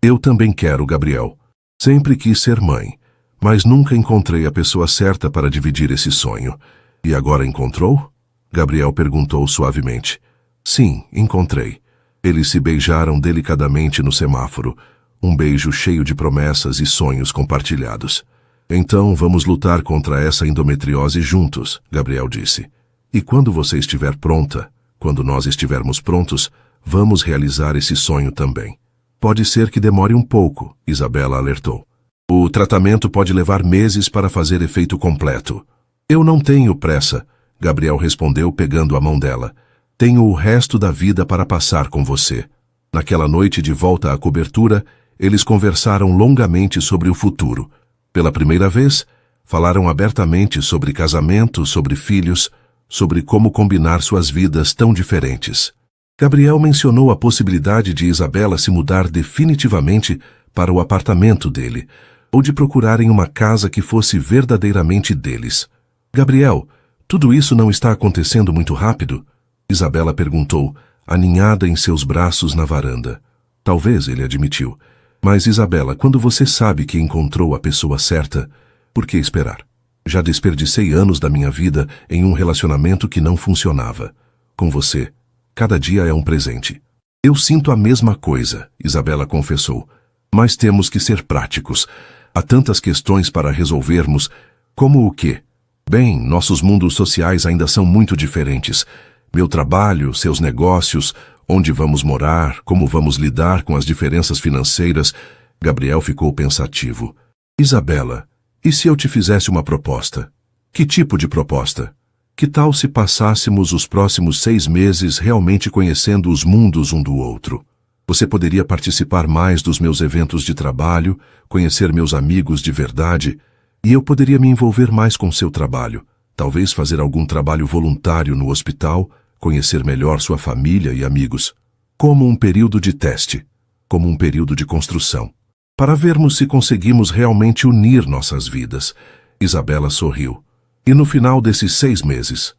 Eu também quero, Gabriel. Sempre quis ser mãe, mas nunca encontrei a pessoa certa para dividir esse sonho. E agora encontrou? Gabriel perguntou suavemente. Sim, encontrei. Eles se beijaram delicadamente no semáforo, um beijo cheio de promessas e sonhos compartilhados. Então vamos lutar contra essa endometriose juntos, Gabriel disse. E quando você estiver pronta, quando nós estivermos prontos, vamos realizar esse sonho também. Pode ser que demore um pouco, Isabela alertou. O tratamento pode levar meses para fazer efeito completo. Eu não tenho pressa, Gabriel respondeu pegando a mão dela. Tenho o resto da vida para passar com você. Naquela noite de volta à cobertura, eles conversaram longamente sobre o futuro. Pela primeira vez, falaram abertamente sobre casamento, sobre filhos, sobre como combinar suas vidas tão diferentes. Gabriel mencionou a possibilidade de Isabela se mudar definitivamente para o apartamento dele, ou de procurarem uma casa que fosse verdadeiramente deles. Gabriel, tudo isso não está acontecendo muito rápido? Isabela perguntou, aninhada em seus braços na varanda. Talvez, ele admitiu. Mas, Isabela, quando você sabe que encontrou a pessoa certa, por que esperar? Já desperdicei anos da minha vida em um relacionamento que não funcionava. Com você, cada dia é um presente. Eu sinto a mesma coisa, Isabela confessou. Mas temos que ser práticos. Há tantas questões para resolvermos. Como o quê? Bem, nossos mundos sociais ainda são muito diferentes. Meu trabalho, seus negócios, onde vamos morar, como vamos lidar com as diferenças financeiras. Gabriel ficou pensativo. Isabela, e se eu te fizesse uma proposta? Que tipo de proposta? Que tal se passássemos os próximos 6 meses realmente conhecendo os mundos um do outro? Você poderia participar mais dos meus eventos de trabalho, conhecer meus amigos de verdade, e eu poderia me envolver mais com seu trabalho. Talvez fazer algum trabalho voluntário no hospital, conhecer melhor sua família e amigos. como um período de teste, como um período de construção, para vermos se conseguimos realmente unir nossas vidas. Isabela sorriu. E no final desses 6 meses,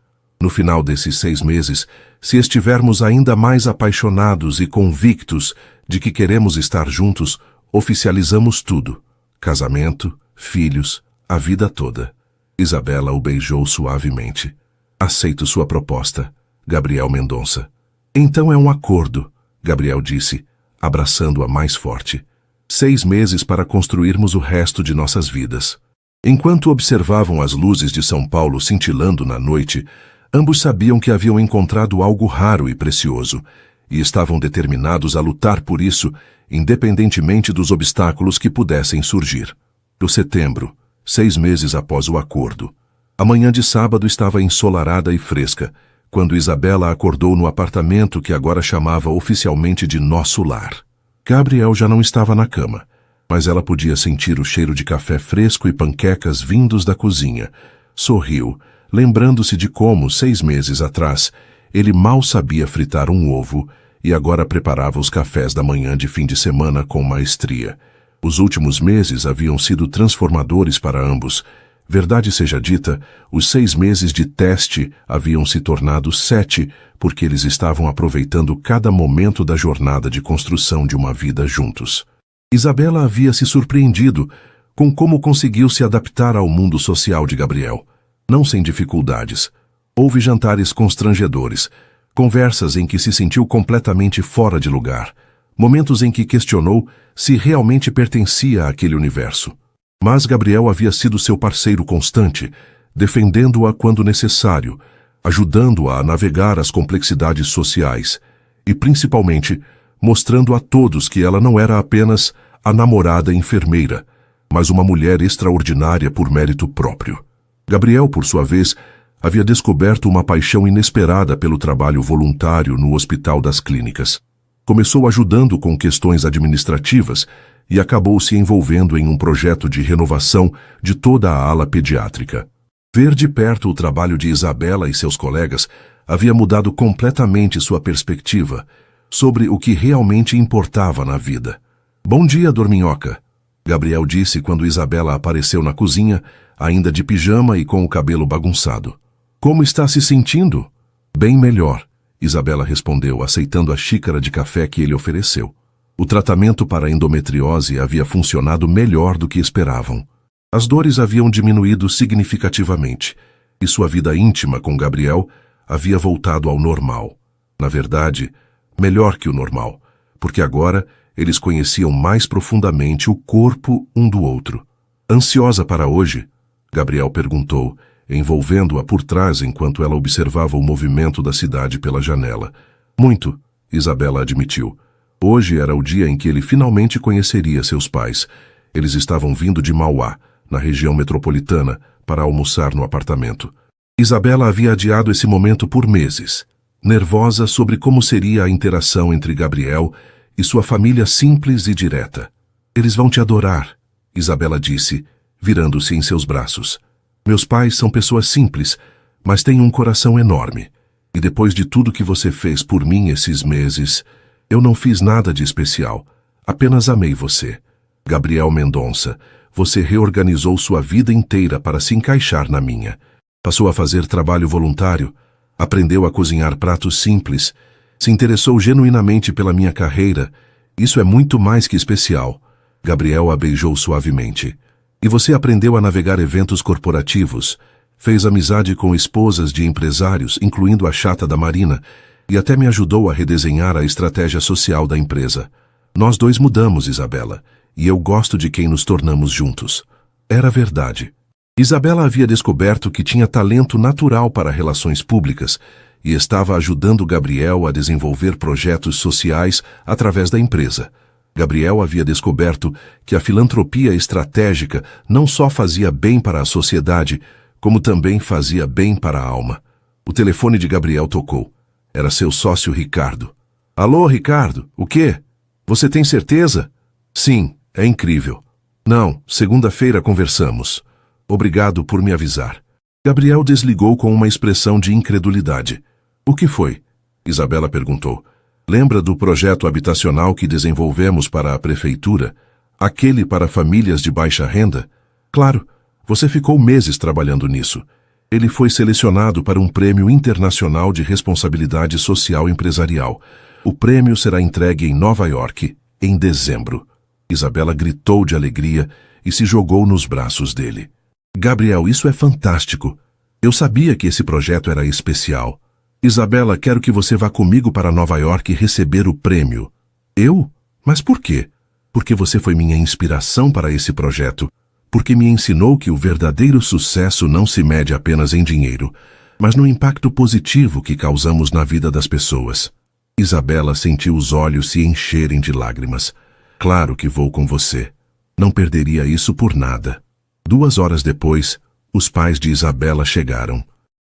se estivermos ainda mais apaixonados e convictos de que queremos estar juntos, oficializamos tudo. Casamento, filhos, a vida toda. Isabela o beijou suavemente. Aceito sua proposta, Gabriel Mendonça. Então é um acordo, Gabriel disse, abraçando-a mais forte. 6 meses para construirmos o resto de nossas vidas. Enquanto observavam as luzes de São Paulo cintilando na noite, ambos sabiam que haviam encontrado algo raro e precioso, e estavam determinados a lutar por isso, independentemente dos obstáculos que pudessem surgir. No setembro, 6 meses após o acordo, a manhã de sábado estava ensolarada e fresca, quando Isabela acordou no apartamento que agora chamava oficialmente de nosso lar. Gabriel já não estava na cama, mas ela podia sentir o cheiro de café fresco e panquecas vindos da cozinha. Sorriu, lembrando-se de como, 6 meses atrás, ele mal sabia fritar um ovo e agora preparava os cafés da manhã de fim de semana com maestria. Os últimos meses haviam sido transformadores para ambos. Verdade seja dita, os 6 meses de teste haviam se tornado 7, porque eles estavam aproveitando cada momento da jornada de construção de uma vida juntos. Isabela havia se surpreendido com como conseguiu se adaptar ao mundo social de Gabriel. Não sem dificuldades. Houve jantares constrangedores, conversas em que se sentiu completamente fora de lugar, momentos em que questionou se realmente pertencia àquele universo. Mas Gabriel havia sido seu parceiro constante, defendendo-a quando necessário, ajudando-a a navegar as complexidades sociais e, principalmente, mostrando a todos que ela não era apenas a namorada enfermeira, mas uma mulher extraordinária por mérito próprio. Gabriel, por sua vez, havia descoberto uma paixão inesperada pelo trabalho voluntário no Hospital das Clínicas. Começou ajudando com questões administrativas e acabou se envolvendo em um projeto de renovação de toda a ala pediátrica. Ver de perto o trabalho de Isabela e seus colegas havia mudado completamente sua perspectiva sobre o que realmente importava na vida. Bom dia, dorminhoca, Gabriel disse quando Isabela apareceu na cozinha, ainda de pijama e com o cabelo bagunçado. Como está se sentindo? Bem melhor, Isabela respondeu, aceitando a xícara de café que ele ofereceu. O tratamento para a endometriose havia funcionado melhor do que esperavam. As dores haviam diminuído significativamente, e sua vida íntima com Gabriel havia voltado ao normal. Na verdade, melhor que o normal, porque agora eles conheciam mais profundamente o corpo um do outro. Ansiosa para hoje? Gabriel perguntou, envolvendo-a por trás enquanto ela observava o movimento da cidade pela janela. Muito, Isabela admitiu. Hoje era o dia em que ele finalmente conheceria seus pais. Eles estavam vindo de Mauá, na região metropolitana, para almoçar no apartamento. Isabela havia adiado esse momento por meses, nervosa sobre como seria a interação entre Gabriel e sua família simples e direta. Eles vão te adorar, Isabela disse, virando-se em seus braços. Meus pais são pessoas simples, mas têm um coração enorme. E depois de tudo que você fez por mim esses meses, eu não fiz nada de especial. Apenas amei você. Gabriel Mendonça, você reorganizou sua vida inteira para se encaixar na minha. Passou a fazer trabalho voluntário, aprendeu a cozinhar pratos simples, se interessou genuinamente pela minha carreira. Isso é muito mais que especial. Gabriel a beijou suavemente. E você aprendeu a navegar eventos corporativos, fez amizade com esposas de empresários, incluindo a chata da Marina, e até me ajudou a redesenhar a estratégia social da empresa. Nós dois mudamos, Isabela, e eu gosto de quem nos tornamos juntos. Era verdade. Isabela havia descoberto que tinha talento natural para relações públicas e estava ajudando Gabriel a desenvolver projetos sociais através da empresa. Gabriel havia descoberto que a filantropia estratégica não só fazia bem para a sociedade, como também fazia bem para a alma. O telefone de Gabriel tocou. Era seu sócio Ricardo. Alô, Ricardo, o quê? Você tem certeza? Sim, é incrível. Não, segunda-feira conversamos. Obrigado por me avisar. Gabriel desligou com uma expressão de incredulidade. O que foi? Isabela perguntou. Lembra do projeto habitacional que desenvolvemos para a prefeitura? Aquele para famílias de baixa renda? Claro, você ficou meses trabalhando nisso. Ele foi selecionado para um prêmio internacional de responsabilidade social empresarial. O prêmio será entregue em Nova York, em dezembro. Isabela gritou de alegria e se jogou nos braços dele. Gabriel, isso é fantástico. Eu sabia que esse projeto era especial. Isabela, quero que você vá comigo para Nova York receber o prêmio. Eu? Mas por quê? Porque você foi minha inspiração para esse projeto. Porque me ensinou que o verdadeiro sucesso não se mede apenas em dinheiro, mas no impacto positivo que causamos na vida das pessoas. Isabela sentiu os olhos se encherem de lágrimas. Claro que vou com você. Não perderia isso por nada. 2 horas depois, os pais de Isabela chegaram.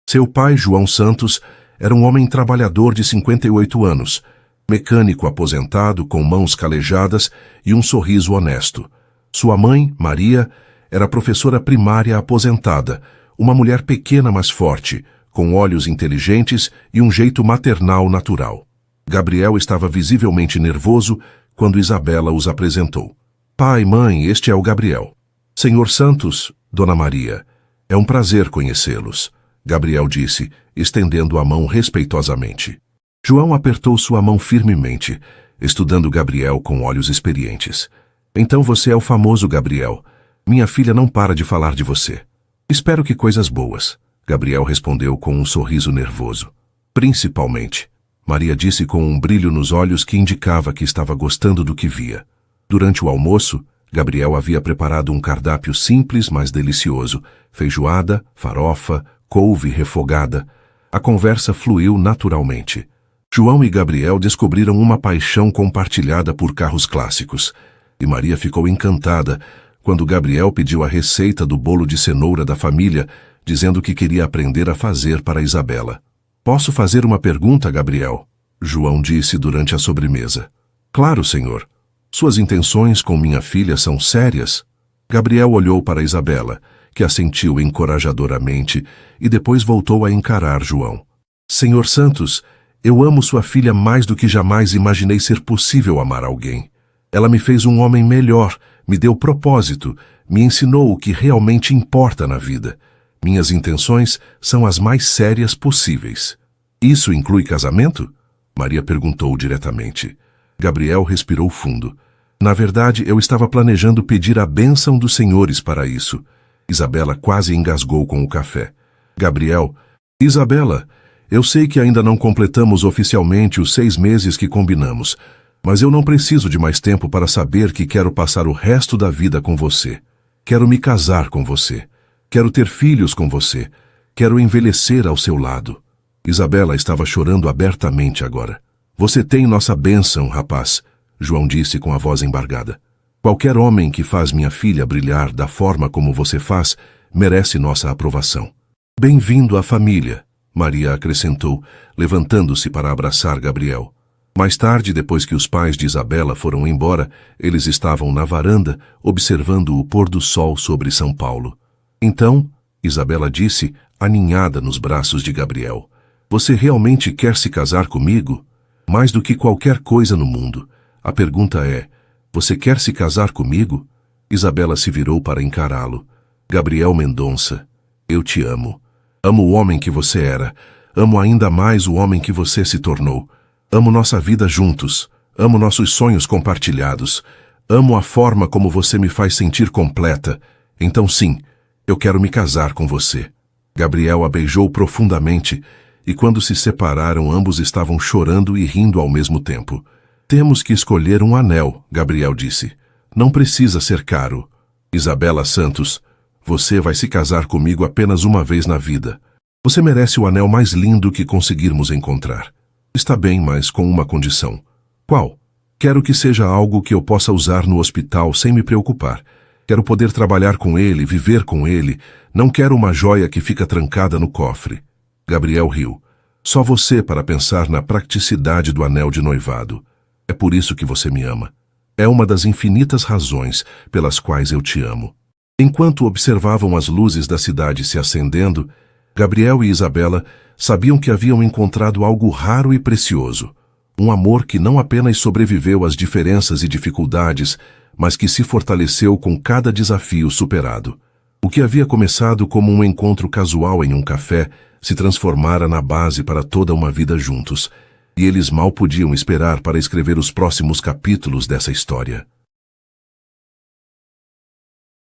Seu pai, João Santos, era um homem trabalhador de 58 anos, mecânico aposentado com mãos calejadas e um sorriso honesto. Sua mãe, Maria, era professora primária aposentada, uma mulher pequena mas forte, com olhos inteligentes e um jeito maternal natural. Gabriel estava visivelmente nervoso quando Isabela os apresentou. Pai, mãe, este é o Gabriel. Senhor Santos, Dona Maria, é um prazer conhecê-los, Gabriel disse, estendendo a mão respeitosamente. João apertou sua mão firmemente, estudando Gabriel com olhos experientes. Então você é o famoso Gabriel. Minha filha não para de falar de você. Espero que coisas boas, Gabriel respondeu com um sorriso nervoso. Principalmente, Maria disse com um brilho nos olhos que indicava que estava gostando do que via. Durante o almoço, Gabriel havia preparado um cardápio simples, mas delicioso. Feijoada, farofa, couve refogada. A conversa fluiu naturalmente. João e Gabriel descobriram uma paixão compartilhada por carros clássicos. E Maria ficou encantada quando Gabriel pediu a receita do bolo de cenoura da família, dizendo que queria aprender a fazer para Isabela. Posso fazer uma pergunta, Gabriel? João disse durante a sobremesa. Claro, senhor. Suas intenções com minha filha são sérias? Gabriel olhou para Isabela, que assentiu encorajadoramente, e depois voltou a encarar João. Senhor Santos, eu amo sua filha mais do que jamais imaginei ser possível amar alguém. Ela me fez um homem melhor, me deu propósito, me ensinou o que realmente importa na vida. Minhas intenções são as mais sérias possíveis. Isso inclui casamento? Maria perguntou diretamente. Gabriel respirou fundo. Na verdade, eu estava planejando pedir a bênção dos senhores para isso. Isabela quase engasgou com o café. Gabriel, Isabela, eu sei que ainda não completamos oficialmente os 6 meses que combinamos, mas eu não preciso de mais tempo para saber que quero passar o resto da vida com você. Quero me casar com você. Quero ter filhos com você. Quero envelhecer ao seu lado. Isabela estava chorando abertamente agora. Você tem nossa bênção, rapaz, João disse com a voz embargada. Qualquer homem que faz minha filha brilhar da forma como você faz, merece nossa aprovação. Bem-vindo à família, Maria acrescentou, levantando-se para abraçar Gabriel. Mais tarde, depois que os pais de Isabela foram embora, eles estavam na varanda, observando o pôr do sol sobre São Paulo. Então, Isabela disse, aninhada nos braços de Gabriel, você realmente quer se casar comigo? Mais do que qualquer coisa no mundo. A pergunta é, você quer se casar comigo? Isabela se virou para encará-lo. Gabriel Mendonça, eu te amo. Amo o homem que você era. Amo ainda mais o homem que você se tornou. Amo nossa vida juntos. Amo nossos sonhos compartilhados. Amo a forma como você me faz sentir completa. Então sim, eu quero me casar com você. Gabriel a beijou profundamente, e quando se separaram ambos estavam chorando e rindo ao mesmo tempo. Temos que escolher um anel, Gabriel disse. Não precisa ser caro. Isabela Santos, você vai se casar comigo apenas uma vez na vida. Você merece o anel mais lindo que conseguirmos encontrar. Está bem, mas com uma condição. Qual? Quero que seja algo que eu possa usar no hospital sem me preocupar. Quero poder trabalhar com ele, viver com ele. Não quero uma joia que fica trancada no cofre. Gabriel riu. Só você para pensar na praticidade do anel de noivado. É por isso que você me ama. É uma das infinitas razões pelas quais eu te amo. Enquanto observavam as luzes da cidade se acendendo, Gabriel e Isabela sabiam que haviam encontrado algo raro e precioso. Um amor que não apenas sobreviveu às diferenças e dificuldades, mas que se fortaleceu com cada desafio superado. O que havia começado como um encontro casual em um café se transformara na base para toda uma vida juntos, e eles mal podiam esperar para escrever os próximos capítulos dessa história.